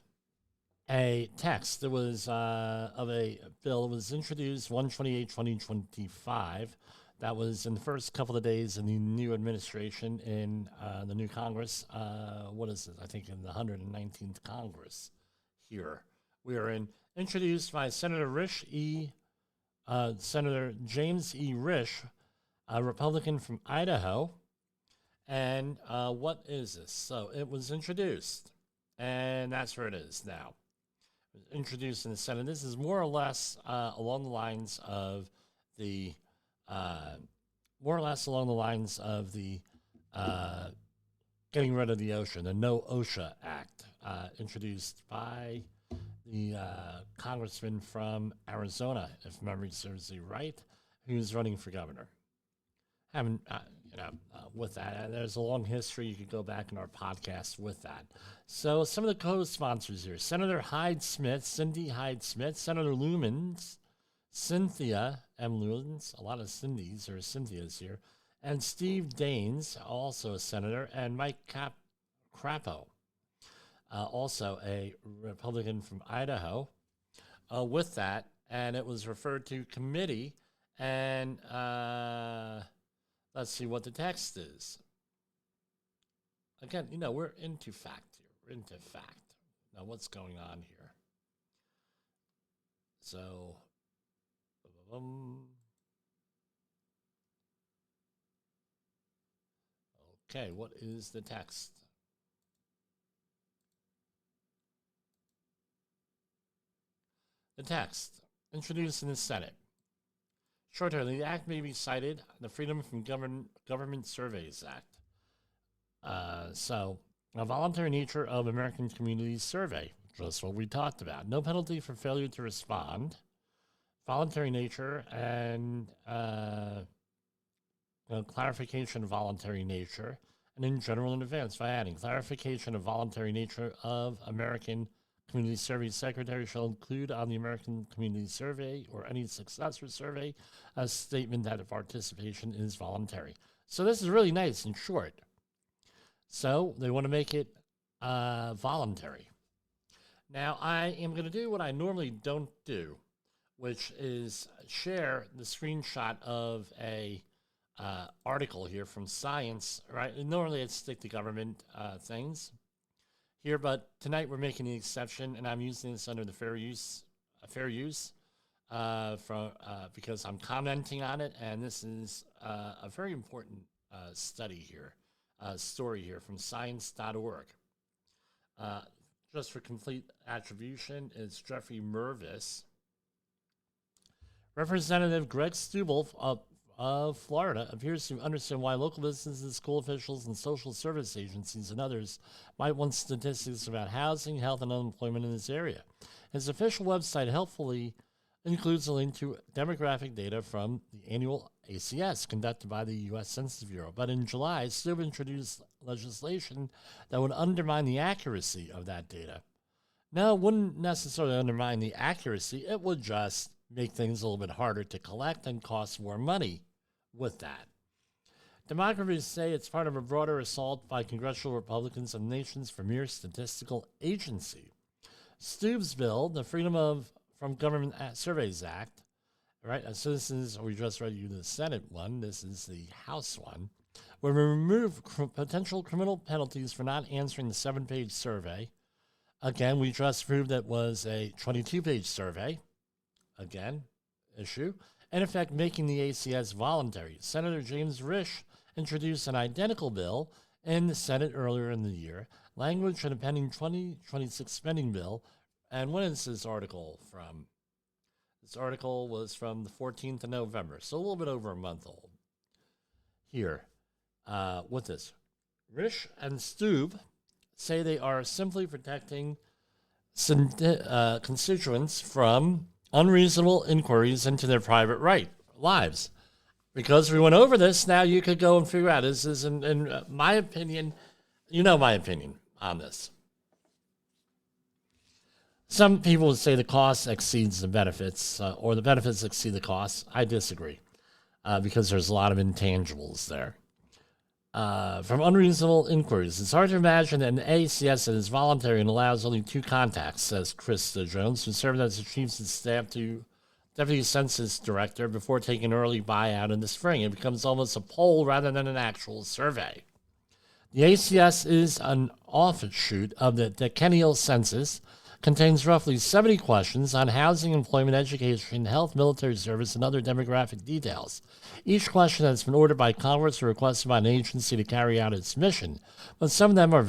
a text that was of a bill that was introduced 1/28/2025. That was in the first couple of days in the new administration in the new Congress. What is it? I think in the 119th Congress here. We are introduced by Senator Senator James E. Risch, a Republican from Idaho. And what is this? So it was introduced, and that's where it is now. It was introduced in the Senate. This is more or less along the lines of the getting rid of the OSHA, the No OSHA Act, introduced by the congressman from Arizona, if memory serves me right, who's running for governor. With that, there's a long history. You could go back in our podcast with that. So some of the co-sponsors here: Senator Hyde-Smith, Cindy Hyde-Smith, Senator Lumens, Cynthia M. Lumens, a lot of Cindy's or Cynthia's here, and Steve Daines, also a senator, and Mike Crapo, also a Republican from Idaho, with that. And it was referred to committee, and let's see what the text is. Again, we're into fact here. We're into fact. Now, what's going on here? So, okay, what is the text? The text, introduced in the Senate. Short-term, the act may be cited, the Freedom from Government Surveys Act. So, a voluntary nature of American Communities Survey, just what we talked about. No penalty for failure to respond. Voluntary nature and clarification of voluntary nature. And in general in advance, by adding clarification of voluntary nature of American Community Survey Secretary shall include on the American Community Survey or any successor survey a statement that the participation is voluntary. So this is really nice and short. So they want to make it voluntary. Now I am going to do what I normally don't do, which is share the screenshot of a article here from Science. Right? And normally I'd stick to government things here, but tonight we're making an exception, and I'm using this under the fair use because I'm commenting on it, and this is a very important story here from science.org. Just for complete attribution, it's Jeffrey Mervis. Representative Greg Stubble of Florida appears to understand why local businesses, school officials, and social service agencies and others might want statistics about housing, health, and unemployment in this area. His official website helpfully includes a link to demographic data from the annual ACS conducted by the U.S. Census Bureau. But in July, Stubble introduced legislation that would undermine the accuracy of that data. No, it wouldn't necessarily undermine the accuracy. It would just make things a little bit harder to collect and cost more money with that. Demographers say it's part of a broader assault by congressional Republicans on the nation's premier statistical agency. Stubbs' bill, the Freedom from Government Surveys Act, right? So this is, we just read you the Senate one. This is the House one, will remove potential criminal penalties for not answering the 7-page survey. Again, we just proved that was a 22-page survey. Again, issue. In effect, making the ACS voluntary. Senator James Risch introduced an identical bill in the Senate earlier in the year. Language in a pending 2026 spending bill. And when is this article from? This article was from the 14th of November, so a little bit over a month old. Here, with this. Risch and Stubbe say they are simply protecting constituents from unreasonable inquiries into their private lives. Because we went over this, now you could go and figure out, this is, in my opinion, my opinion on this. Some people would say the cost exceeds the benefits, or the benefits exceed the costs. I disagree, because there's a lot of intangibles there. From unreasonable inquiries, it's hard to imagine that an ACS that is voluntary and allows only 2 contacts, says Chris Jones, who served as the chief of staff to Deputy Census Director before taking an early buyout in the spring. It becomes almost a poll rather than an actual survey. The ACS is an offshoot of the decennial census, contains roughly 70 questions on housing, employment, education, health, military service, and other demographic details. Each question has been ordered by Congress or requested by an agency to carry out its mission, but some of them are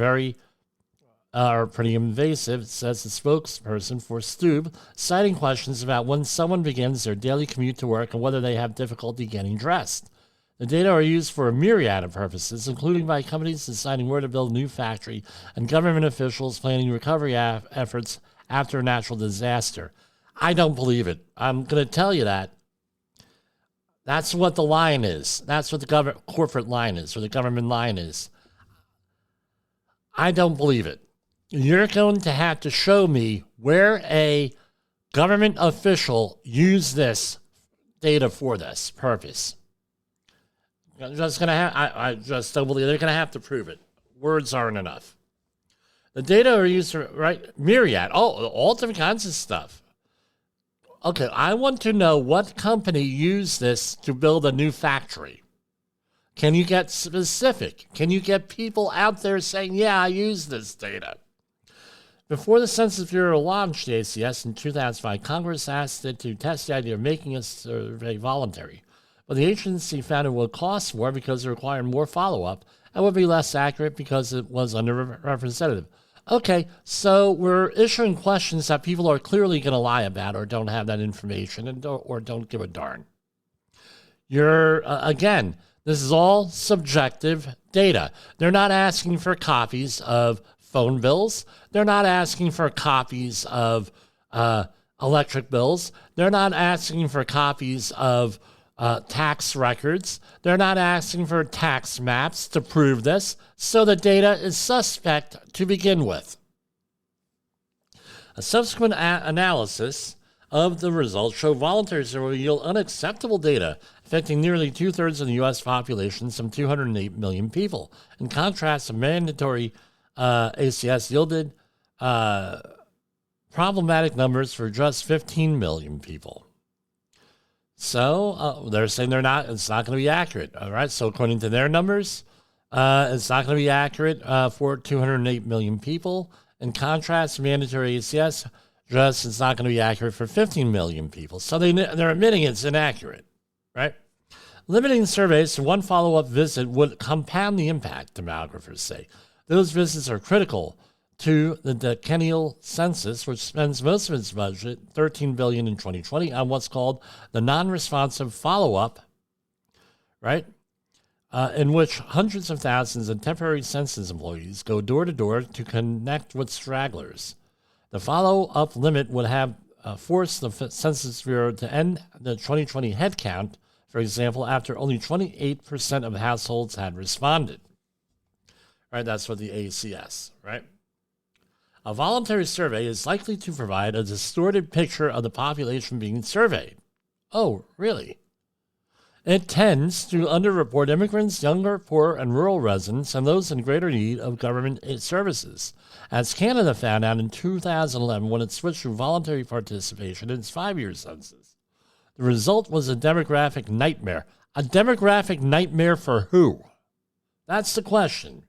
pretty invasive, says the spokesperson for Stubbe, citing questions about when someone begins their daily commute to work and whether they have difficulty getting dressed. The data are used for a myriad of purposes, including by companies deciding where to build a new factory and government officials planning recovery efforts after a natural disaster. I don't believe it. I'm going to tell you that. That's what the line is. That's what the corporate line is, or the government line is. I don't believe it. You're going to have to show me where a government official used this data for this purpose. I'm just gonna I just don't believe they're going to have to prove it. Words aren't enough. The data are used for, myriad, all different kinds of stuff. Okay, I want to know what company used this to build a new factory. Can you get specific? Can you get people out there saying, yeah, I use this data? Before the Census Bureau launched the ACS in 2005, Congress asked it to test the idea of making a survey voluntary. But the agency found it would cost more because it required more follow-up and would be less accurate because it was underrepresented. Okay, so we're issuing questions that people are clearly going to lie about or don't have that information or don't give a darn. Again, this is all subjective data. They're not asking for copies of phone bills. They're not asking for copies of electric bills. They're not asking for copies of tax records. They're not asking for tax maps to prove this, so the data is suspect to begin with. A subsequent analysis of the results show voluntary survey will yield unacceptable data affecting nearly two-thirds of the U.S. population, some 208 million people. In contrast, a mandatory ACS yielded problematic numbers for just 15 million people. So they're saying it's not going to be accurate. All right. So according to their numbers, it's not going to be accurate for 208 million people. In contrast, mandatory ACS it's not going to be accurate for 15 million people. So they're admitting it's inaccurate, right? Limiting surveys to one follow-up visit would compound the impact, demographers say. Those visits are critical to the decennial census, which spends most of its budget, $13 billion in 2020, on what's called the non-responsive follow-up, right? In which hundreds of thousands of temporary census employees go door-to-door to connect with stragglers. The follow-up limit would have forced the Census Bureau to end the 2020 headcount, for example, after only 28% of households had responded. Right, that's what the ACS, right? A voluntary survey is likely to provide a distorted picture of the population being surveyed. Oh, really? It tends to underreport immigrants, younger, poor, and rural residents, and those in greater need of government services. As Canada found out in 2011 when it switched to voluntary participation in its 5-year census. The result was a demographic nightmare. A demographic nightmare for who? That's the question.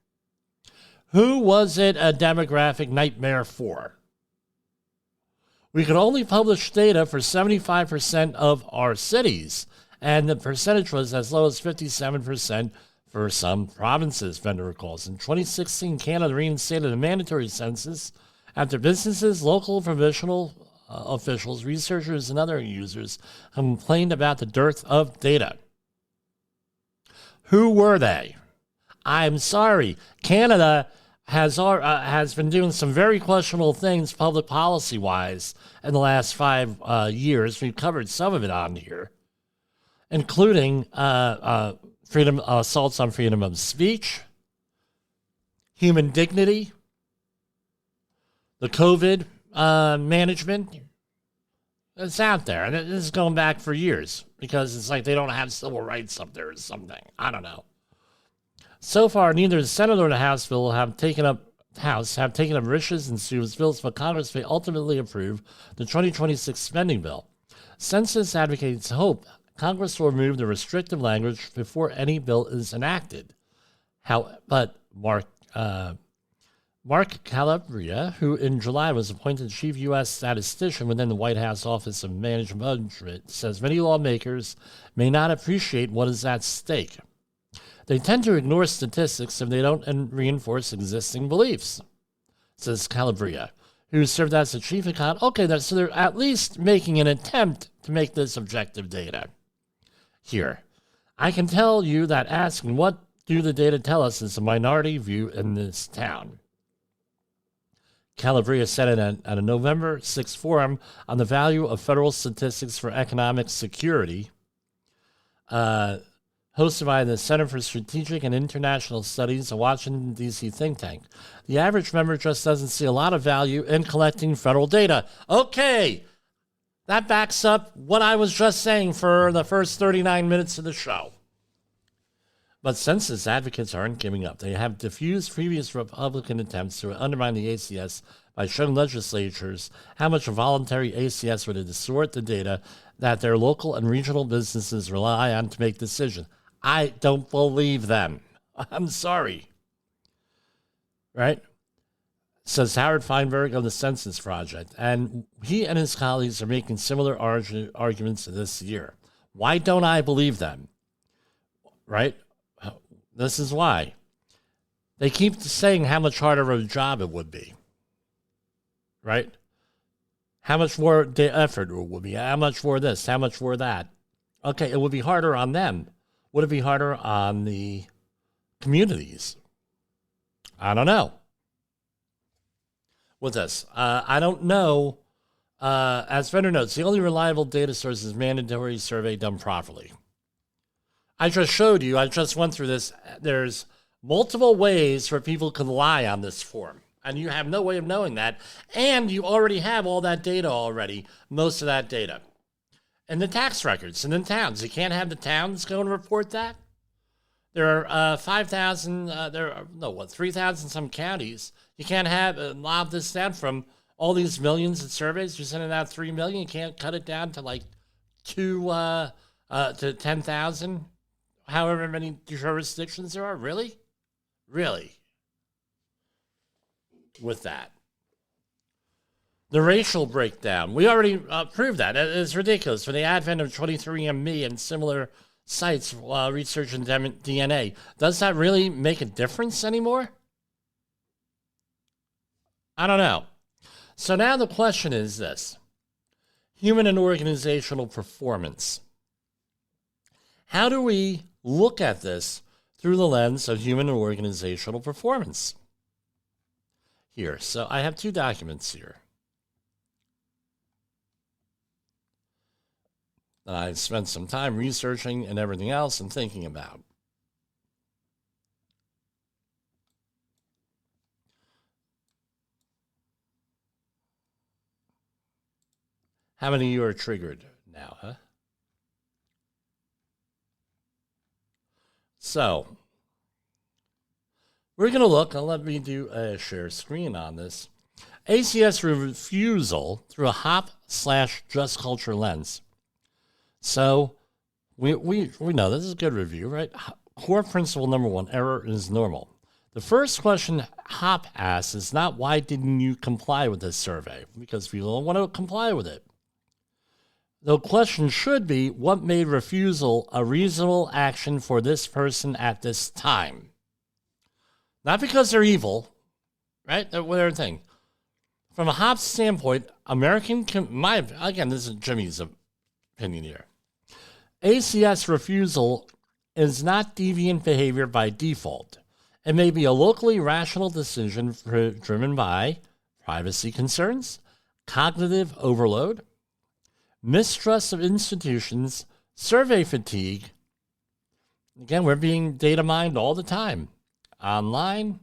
Who was it a demographic nightmare for? We could only publish data for 75% of our cities, and the percentage was as low as 57% for some provinces, Vendor recalls. In 2016, Canada reinstated a mandatory census after businesses, local provincial officials, researchers, and other users complained about the dearth of data. Who were they? I'm sorry. Canada has been doing some very questionable things public policy-wise in the last 5 years. We've covered some of it on here, including assaults on freedom of speech, human dignity, the COVID management. It's out there, and this is going back for years because it's like they don't have civil rights up there or something. I don't know. So far, neither the Senate nor the House bill have taken up Rich's and Sue's bills, but Congress may ultimately approve the 2026 spending bill. Census advocates hope Congress will remove the restrictive language before any bill is enacted. But Mark Calabria, who in July was appointed chief U.S. statistician within the White House Office of Management Budget, says many lawmakers may not appreciate what is at stake. They tend to ignore statistics if they don't reinforce existing beliefs, says Calabria, who served as the chief economist. Okay, so they're at least making an attempt to make this objective data here. I can tell you that asking what do the data tell us is a minority view in this town. Calabria said at a November 6 forum on the value of federal statistics for economic security, hosted by the Center for Strategic and International Studies, a Washington, D.C. think tank. The average member just doesn't see a lot of value in collecting federal data. Okay, that backs up what I was just saying for the first 39 minutes of the show. But census advocates aren't giving up. They have diffused previous Republican attempts to undermine the ACS by showing legislatures how much a voluntary ACS would distort the data that their local and regional businesses rely on to make decisions. I don't believe them. I'm sorry. Right? Says Howard Feinberg of the Census Project. And he and his colleagues are making similar arguments this year. Why don't I believe them? Right? This is why. They keep saying how much harder of a job it would be. Right? How much more effort it would be. How much more this, how much more that. Okay, it would be harder on them. Would it be harder on the communities? I don't know. With this, I don't know. As Fender notes, the only reliable data source is mandatory survey done properly. I just showed you, I just went through this. There's multiple ways for people can lie on this form. And you have no way of knowing that. And you already have all that data already, most of that data. And the tax records and the towns. You can't have the towns go and report that. There are 5,000, 3,000 some counties. You can't have lob this down from all these millions of surveys. You're sending out 3 million. You can't cut it down to like 2 to 10,000, however many jurisdictions there are. Really? Really? With that. The racial breakdown. We already proved that. It's ridiculous. For the advent of 23andMe and similar sites researching DNA, does that really make a difference anymore? I don't know. So now the question is this. Human and organizational performance. How do we look at this through the lens of human and organizational performance? Here, so I have 2 documents here. And I've spent some time researching and everything else and thinking about. How many of you are triggered now, huh? So, we're going to look, and let me do a share screen on this. ACS refusal through a HOP/just culture lens. So, we know this is a good review, right? Core principle number 1, error is normal. The first question HOP asks is not why didn't you comply with this survey? Because people don't want to comply with it. The question should be, what made refusal a reasonable action for this person at this time? Not because they're evil, right? That's their thing. From a HOP standpoint, again, this is Jimmy's opinion here. ACS refusal is not deviant behavior by default. It may be a locally rational decision driven by privacy concerns, cognitive overload, mistrust of institutions, survey fatigue. Again, we're being data mined all the time. Online,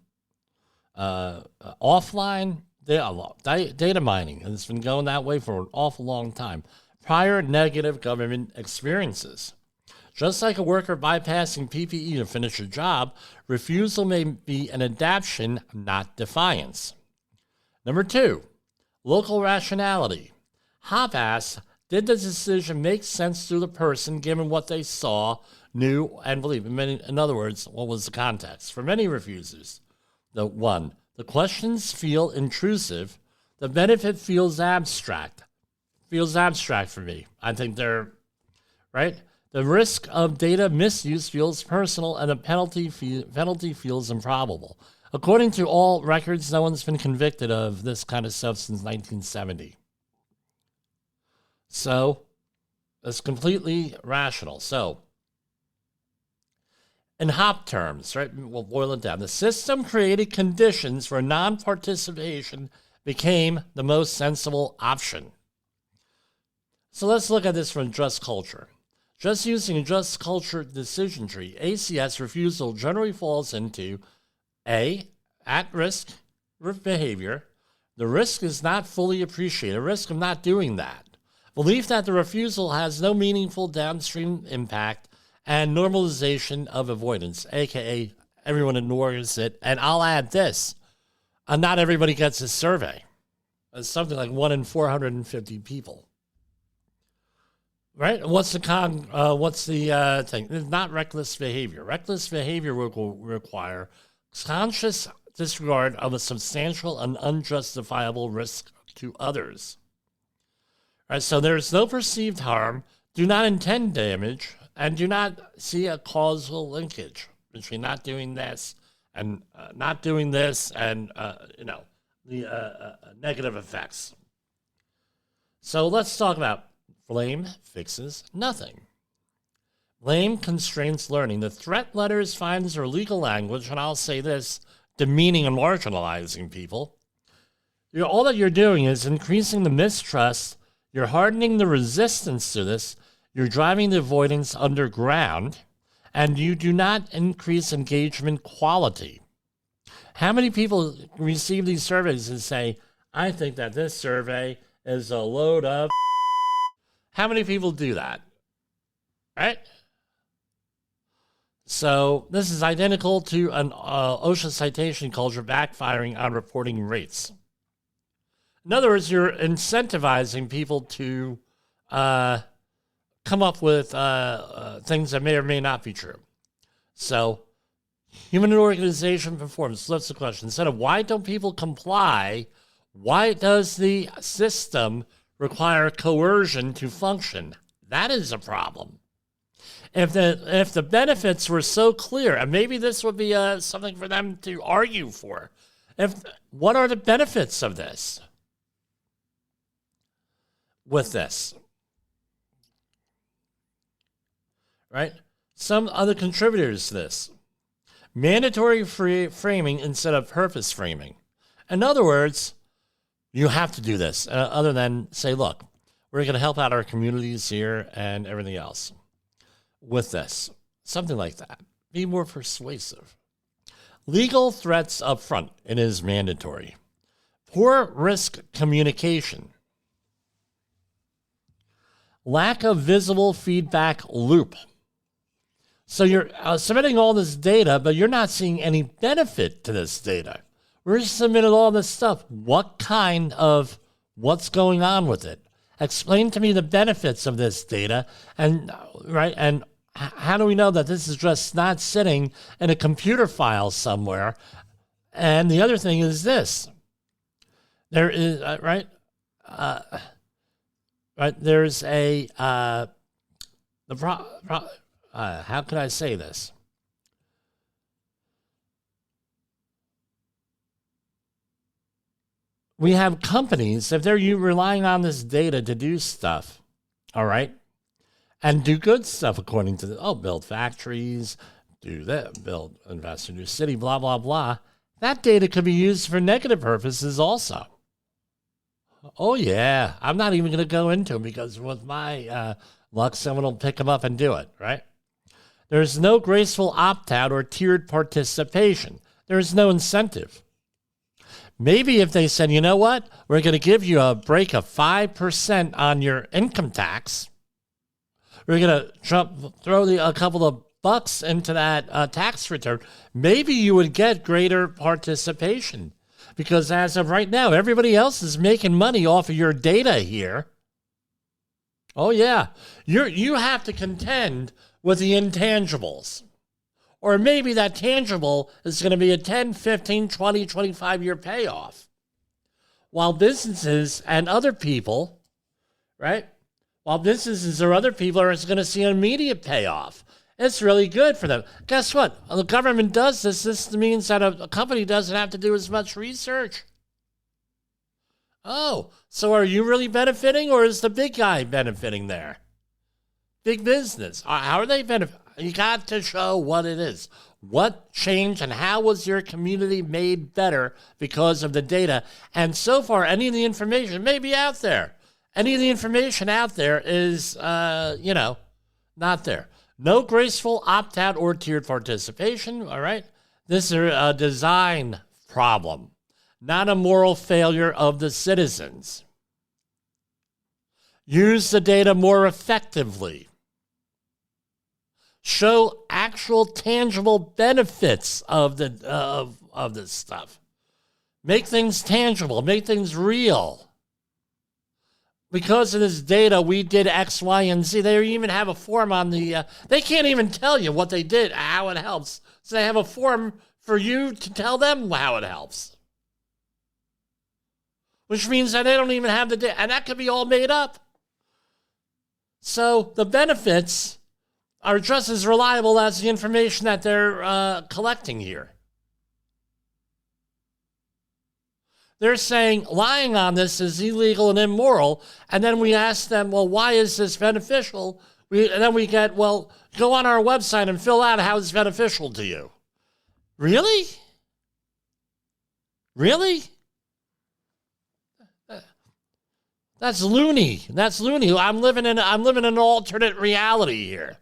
offline, data mining. And it's been going that way for an awful long time. Prior negative government experiences. Just like a worker bypassing PPE to finish a job, refusal may be an adaptation, not defiance. Number 2, local rationality. HOP asks, did the decision make sense to the person given what they saw, knew, and believed? In other words, what was the context? For many refusers, the questions feel intrusive. The benefit feels abstract. Feels abstract for me. I think they're, right? The risk of data misuse feels personal, and the penalty feels improbable. According to all records, no one's been convicted of this kind of stuff since 1970. So, it's completely rational. So, in HOP terms, right, we'll boil it down. The system created conditions for non-participation became the most sensible option. So let's look at this from just culture. Just using a just culture decision tree, ACS refusal generally falls into A, at-risk behavior. The risk is not fully appreciated, a risk of not doing that. Belief that the refusal has no meaningful downstream impact, and normalization of avoidance, aka everyone ignores it. And I'll add this, not everybody gets a survey. It's something like 1 in 450 people. Right? What's the thing? It's not reckless behavior. Reckless behavior will require conscious disregard of a substantial and unjustifiable risk to others. Right? So there's no perceived harm, do not intend damage, and do not see a causal linkage between not doing this and the negative effects. So let's talk about blame fixes nothing. Blame constrains learning. The threat letters finds their legal language, and I'll say this, demeaning and marginalizing people. All that you're doing is increasing the mistrust. You're hardening the resistance to this. You're driving the avoidance underground, and you do not increase engagement quality. How many people receive these surveys and say, I think that this survey is a load of... How many people do that? Right? So this is identical to an OSHA citation culture backfiring on reporting rates. In other words, you're incentivizing people to come up with things that may or may not be true. So human organization performance. That's the question. Instead of why don't people comply, why does the system require coercion to function? That is a problem. If the benefits were so clear, and maybe this would be something for them to argue for. What are the benefits of this? With this, right? Some other contributors to this. Mandatory framing instead of purpose framing. In other words, you have to do this, other than say, look, we're going to help out our communities here and everything else. With this, something like that. Be more persuasive. Legal threats up front. It is mandatory. Poor risk communication. Lack of visible feedback loop. So you're submitting all this data, but you're not seeing any benefit to this data. We're submitting all this stuff. What's going on with it? Explain to me the benefits of this data, and how do we know that this is just not sitting in a computer file somewhere? And the other thing is this: there is there's a how can I say this? We have companies, if they're relying on this data to do stuff, all right, and do good stuff according to build factories, do that, invest in your city, blah, blah, blah. That data could be used for negative purposes also. Oh, yeah. I'm not even going to go into them because with my luck, someone will pick them up and do it, right? There's no graceful opt-out or tiered participation. There's no incentive. Maybe if they said, you know what, we're going to give you a break of 5% on your income tax. We're going to throw a couple of bucks into that tax return. Maybe you would get greater participation. Because as of right now, everybody else is making money off of your data here. Oh, yeah. You have to contend with the intangibles. Or maybe that tangible is going to be a 10, 15, 20, 25-year payoff. While businesses and other people, right? While businesses or other people are going to see an immediate payoff. It's really good for them. Guess what? The government does this. This means that a company doesn't have to do as much research. Oh, so are you really benefiting, or is the big guy benefiting there? Big business. How are they benefiting? You got to show what it is. What changed and how was your community made better because of the data? And so far, any of the information may be out there. Any of the information out there is, not there. No graceful opt-out or tiered participation, all right? This is a design problem, not a moral failure of the citizens. Use the data more effectively. Show actual tangible benefits of this stuff. Make things tangible. Make things real. because of this data, we did X, Y, and Z. They even have a form on the, they can't even tell you what they did, how it helps. So they have a form for you to tell them how it helps. Which means that they don't even have the data, and that could be all made up. So the benefits are just as reliable as the information that they're collecting here. They're saying lying on this is illegal and immoral, and then we ask them, well, why is this beneficial? And then we get, well, go on our website and fill out how it's beneficial to you. Really? Really? That's loony. That's loony. I'm living in an alternate reality here.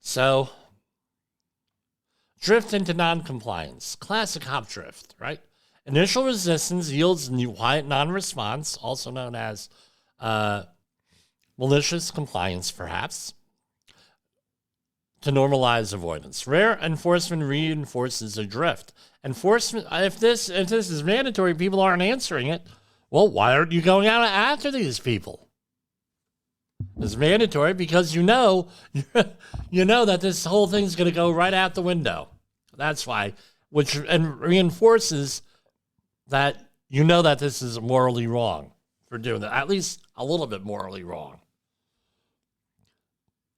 So, drift into noncompliance. Classic hop drift, right? Initial resistance yields quiet non-response, also known as malicious compliance, perhaps, to normalize avoidance. Rare enforcement reinforces a drift. Enforcement, if this is mandatory, people aren't answering it. Well, why aren't you going out after these people? It's mandatory because you know that this whole thing's going to go right out the window. That's why, which reinforces that you know that this is morally wrong for doing that, at least a little bit morally wrong.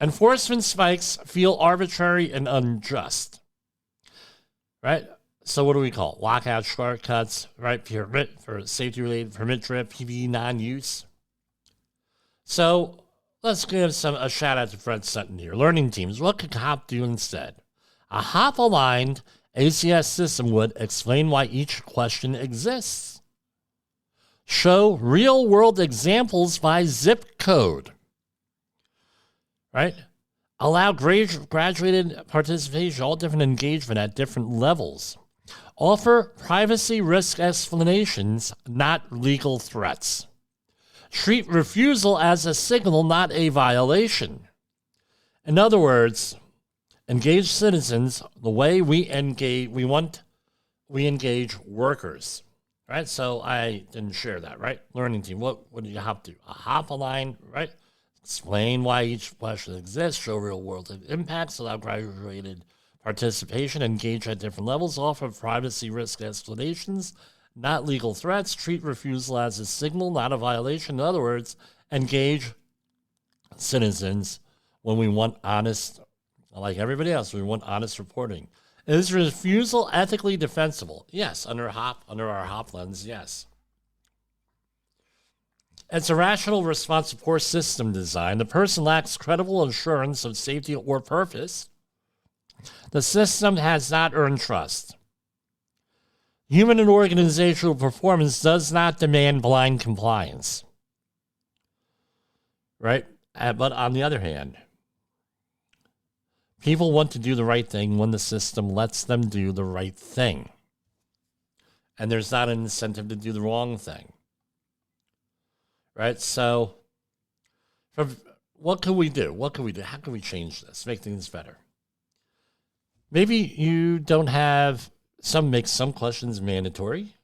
Enforcement spikes feel arbitrary and unjust, right? So what do we call it? Lockout shortcuts, right? Permit for safety-related permit drift, PPE non-use. So let's give a shout-out to Fred Sutton here. Learning teams, what could HOP do instead? A HOP-aligned ACS system would explain why each question exists. Show real-world examples by zip code. Right? Allow graduated participation, all different engagement at different levels. Offer privacy risk explanations, not legal threats. Treat refusal as a signal, not a violation. In other words, engage citizens the way we engage workers. Right? So I didn't share that, right? Learning team, what do you have to do? A hop align, right? Explain why each question exists, show real-world impacts, allow graduated participation, engage at different levels, offer privacy risk explanations, not legal threats, treat refusal as a signal, not a violation. In other words, engage citizens when we want honest, like everybody else, we want honest reporting. Is refusal ethically defensible? Yes, under our HOP lens, yes. It's a rational response to poor system design. The person lacks credible assurance of safety or purpose. The system has not earned trust. Human and organizational performance does not demand blind compliance. Right? But on the other hand, people want to do the right thing when the system lets them do the right thing. And there's not an incentive to do the wrong thing. Right? So, what can we do? What can we do? How can we change this? Make things better. Maybe you don't have make some questions mandatory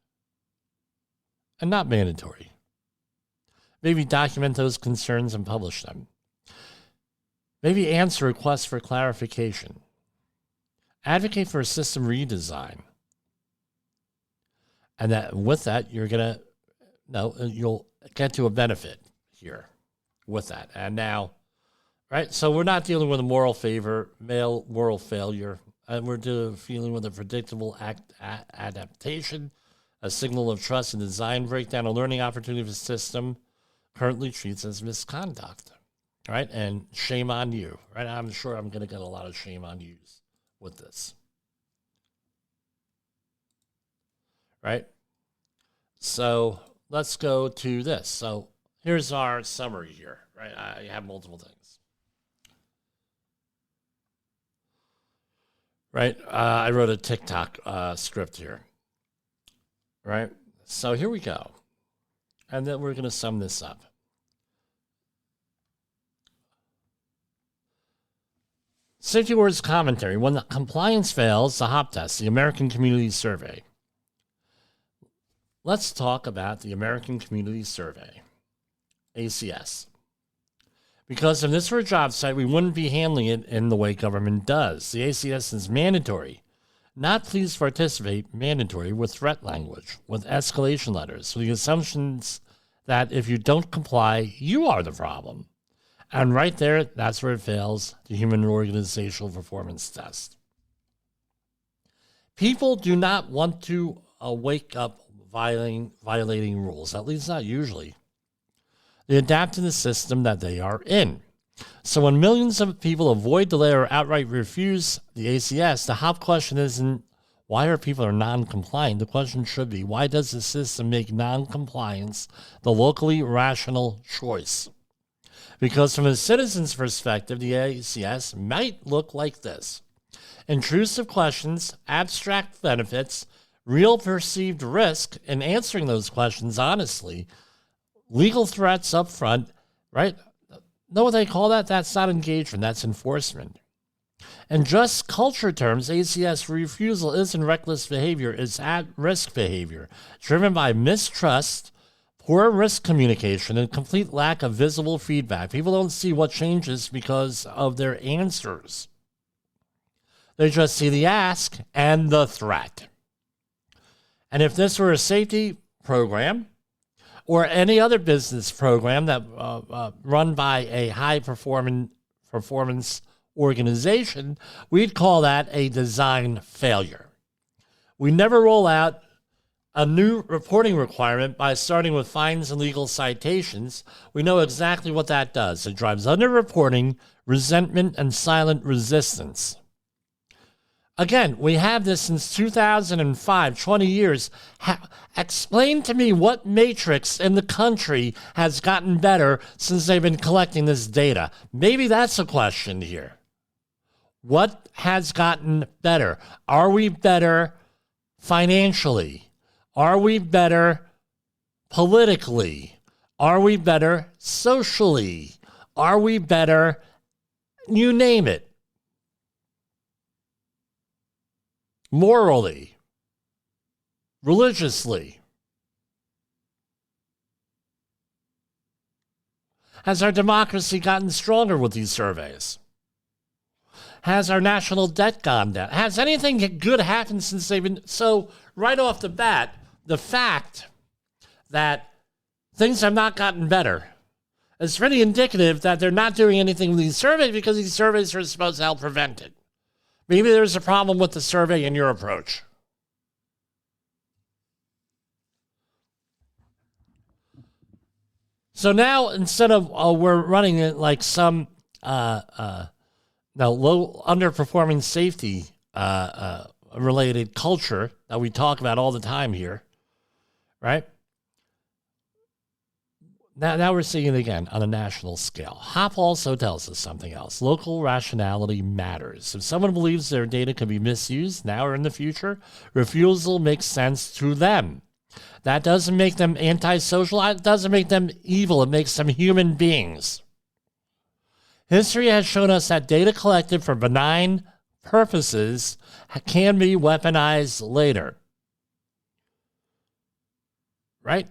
and not mandatory. Maybe document those concerns and publish them. Maybe answer requests for clarification. Advocate for a system redesign. And that with that, you'll get to a benefit here with that. And now, right? So we're not dealing with a moral failure. And we're dealing with a predictable adaptation, a signal of trust and design breakdown, a learning opportunity for the system currently treats as misconduct, right? And shame on you, right? I'm sure I'm going to get a lot of shame on yous with this, right? So let's go to this. So here's our summary here, right? I have multiple things. Right, I wrote a TikTok script here. Right, so here we go. And then we're going to sum this up. Safety Words commentary. When the compliance fails, the HOP test, the American Community Survey. let's talk about the American Community Survey, ACS. Because if this were a job site, we wouldn't be handling it in the way government does. The ACS is mandatory. Not please participate, mandatory, with threat language, with escalation letters, with the assumptions that if you don't comply, you are the problem. And right there, that's where it fails, the human and organizational performance test. People do not want to wake up violating rules, at least not usually. They adapt to the system that they are in. So when millions of people avoid, delay, or outright refuse the ACS, the hot question isn't why are people non-compliant? The question should be, why does the system make non-compliance the locally rational choice? Because from a citizen's perspective, the ACS might look like this. Intrusive questions, abstract benefits, real perceived risk in answering those questions honestly, legal threats up front, right? Know what they call that? That's not engagement, that's enforcement. In just culture terms, ACS refusal isn't reckless behavior, it's at-risk behavior, driven by mistrust, poor risk communication, and complete lack of visible feedback. People don't see what changes because of their answers. They just see the ask and the threat. And if this were a safety program or any other business program that run by a high performance organization, we'd call that a design failure. We never roll out a new reporting requirement by starting with fines and legal citations. We know exactly what that does. It drives underreporting, resentment, and silent resistance. Again, we have this since 2005, 20 years. Explain to me what matrix in the country has gotten better since they've been collecting this data. Maybe that's a question here. What has gotten better? Are we better financially? Are we better politically? Are we better socially? Are we better, you name it, morally, religiously? Has our democracy gotten stronger with these surveys? Has our national debt gone down? Has anything good happened since they've been... So right off the bat, the fact that things have not gotten better is pretty indicative that they're not doing anything with these surveys because these surveys are supposed to help prevent it. Maybe there's a problem with the survey and your approach. So now, instead of we're running it like some low underperforming safety related culture that we talk about all the time here, right? Now we're seeing it again on a national scale. HOP also tells us something else. Local rationality matters. If someone believes their data can be misused now or in the future, refusal makes sense to them. That doesn't make them antisocial. It doesn't make them evil. It makes them human beings. History has shown us that data collected for benign purposes can be weaponized later. Right?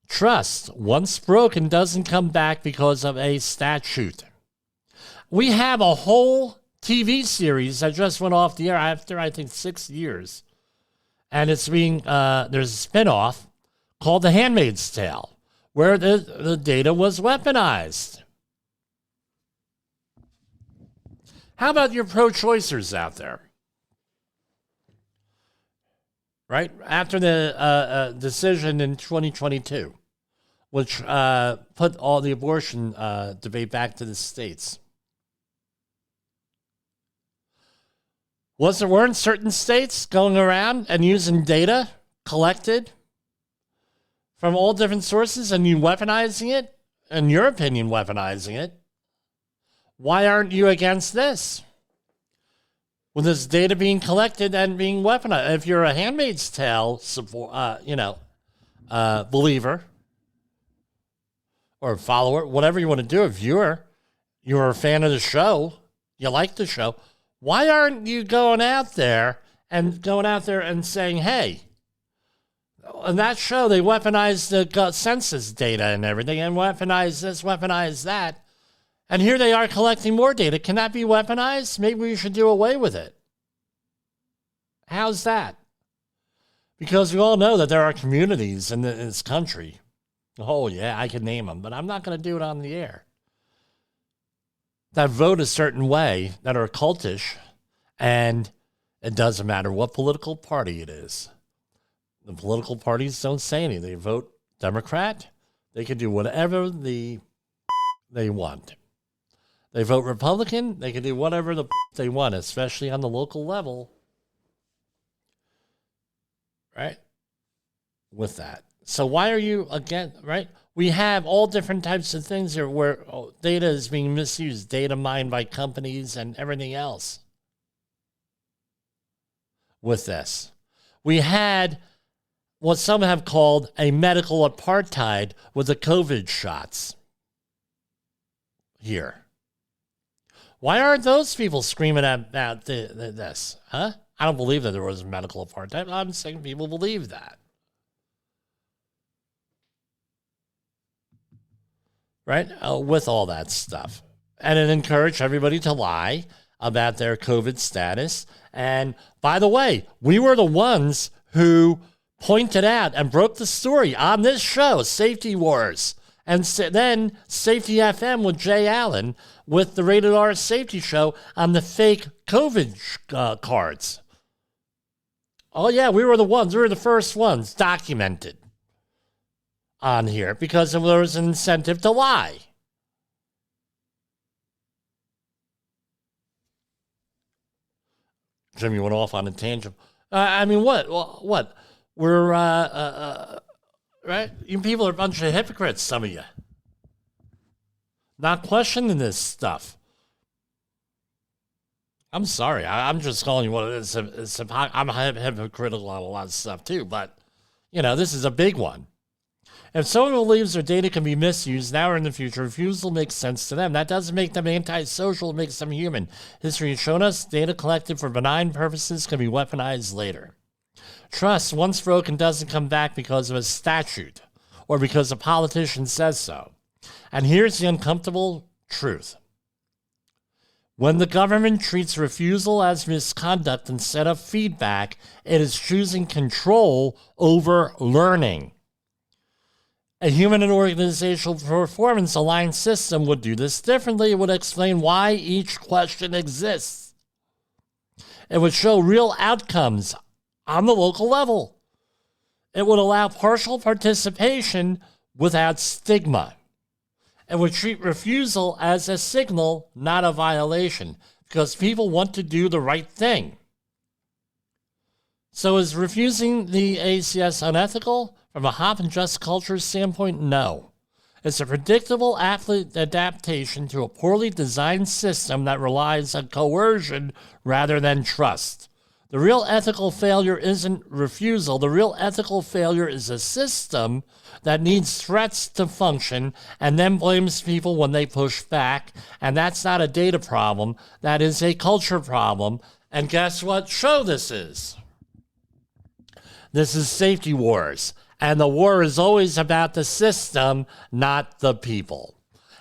Trust, once broken, doesn't come back because of a statute. We have a whole TV series that just went off the air after, I think, 6 years. And it's being, there's a spinoff called The Handmaid's Tale, where the data was weaponized. How about your pro-choicers out there? Right? After the decision in 2022, which put all the abortion debate back to the states. Weren't certain states going around and using data collected from all different sources and you weaponizing it? In your opinion, weaponizing it. Why aren't you against this? With this data being collected and being weaponized. If you're a Handmaid's Tale believer or follower, whatever you want to do, a viewer, you're a fan of the show, you like the show, why aren't you going out there and saying, hey, On that show, they weaponized the census data and everything, and weaponized this, weaponized that. And here they are collecting more data. Can that be weaponized? Maybe we should do away with it. How's that? Because we all know that there are communities in this country. Oh, yeah, I can name them, but I'm not going to do it on the air. That vote a certain way, that are cultish, and it doesn't matter what political party it is. The political parties don't say anything. They vote Democrat. They can do whatever they want. They vote Republican. They can do whatever they want, especially on the local level. Right? With that. So why are you again, right? We have all different types of things here where data is being misused, data mined by companies and everything else. With this. We had what some have called a medical apartheid with the COVID shots here. Why aren't those people screaming about this? Huh? I don't believe that there was medical apartheid. I'm saying people believe that. Right? With all that stuff. And it encouraged everybody to lie about their COVID status. And by the way, we were the ones who pointed out and broke the story on this show, Safety Wars. And then Safety FM with Jay Allen with the Rated R Safety Show on the fake COVID cards. Oh, yeah, we were the ones. We were the first ones documented on here because there was an incentive to lie. Jim, you went off on a tangent. I mean, what? We're, right? You people are a bunch of hypocrites, some of you. Not questioning this stuff. I'm sorry. I'm just calling you what it is. I'm hypocritical on a lot of stuff, too. But, this is a big one. If someone believes their data can be misused now or in the future, refusal makes sense to them. That doesn't make them antisocial. It makes them human. History has shown us data collected for benign purposes can be weaponized later. Trust, once broken, doesn't come back because of a statute or because a politician says so. And here's the uncomfortable truth. When the government treats refusal as misconduct instead of feedback, it is choosing control over learning. A human and organizational performance aligned system would do this differently. It would explain why each question exists. It would show real outcomes on the local level. It would allow partial participation without stigma. It would treat refusal as a signal, not a violation, because people want to do the right thing. So is refusing the ACS unethical? From a hop and just culture standpoint, no. It's a predictable adaptation to a poorly designed system that relies on coercion rather than trust. The real ethical failure isn't refusal. The real ethical failure is a system that needs threats to function and then blames people when they push back. And that's not a data problem. That is a culture problem. And guess what show this is? This is Safety Wars. And the war is always about the system, not the people.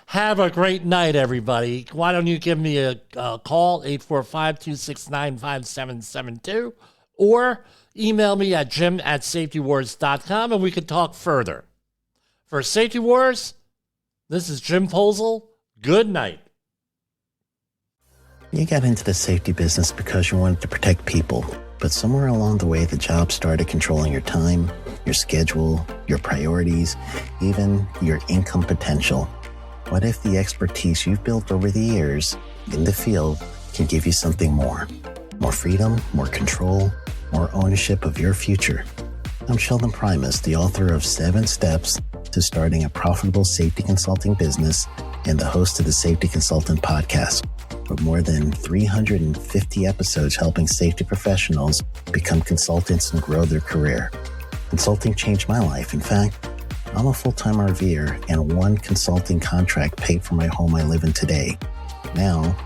Have a great night, everybody. Why don't you give me a call, 845-269-5772, or email me at jim@safetywars.com, and we can talk further. For Safety Wars, this is Jim Posel. Good night. You got into the safety business because you wanted to protect people, but somewhere along the way, the job started controlling your time, your schedule, your priorities, even your income potential. What if the expertise you've built over the years in the field can give you something more? More freedom, more control, more ownership of your future. I'm Sheldon Primus, the author of 7 Steps to Starting a Profitable Safety Consulting Business and the host of the Safety Consultant Podcast, with more than 350 episodes helping safety professionals become consultants and grow their career. Consulting changed my life. In fact, I'm a full-time RVer, and one consulting contract paid for my home I live in today. Now,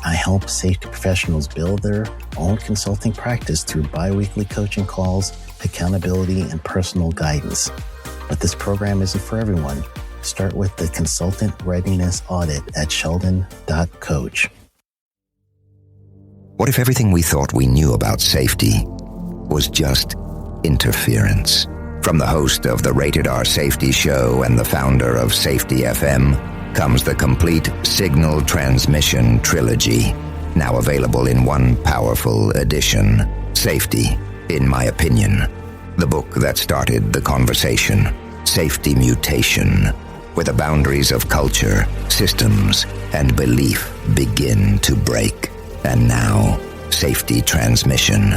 I help safety professionals build their own consulting practice through bi-weekly coaching calls accountability, and personal guidance. But this program isn't for everyone. Start with the Consultant Readiness Audit at sheldon.coach. What if everything we thought we knew about safety was just interference? From the host of the Rated R Safety Show and the founder of Safety FM comes the complete Signal Transmission Trilogy, now available in one powerful edition. Safety, in my opinion, the book that started the conversation. Safety Mutation, where the boundaries of culture, systems, and belief begin to break. And now, Safety Transmission,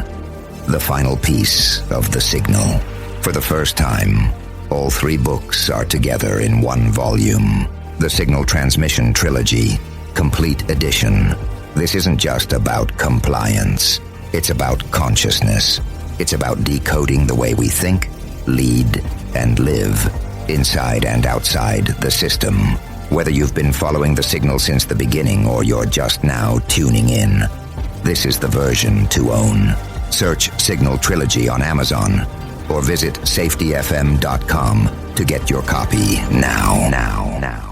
the final piece of the signal. For the first time, all three books are together in one volume. The Signal Transmission Trilogy, Complete Edition. This isn't just about compliance. It's about consciousness. It's about decoding the way we think, lead, and live, inside and outside the system. Whether you've been following the signal since the beginning or you're just now tuning in, this is the version to own. Search Signal Trilogy on Amazon or visit safetyfm.com to get your copy now.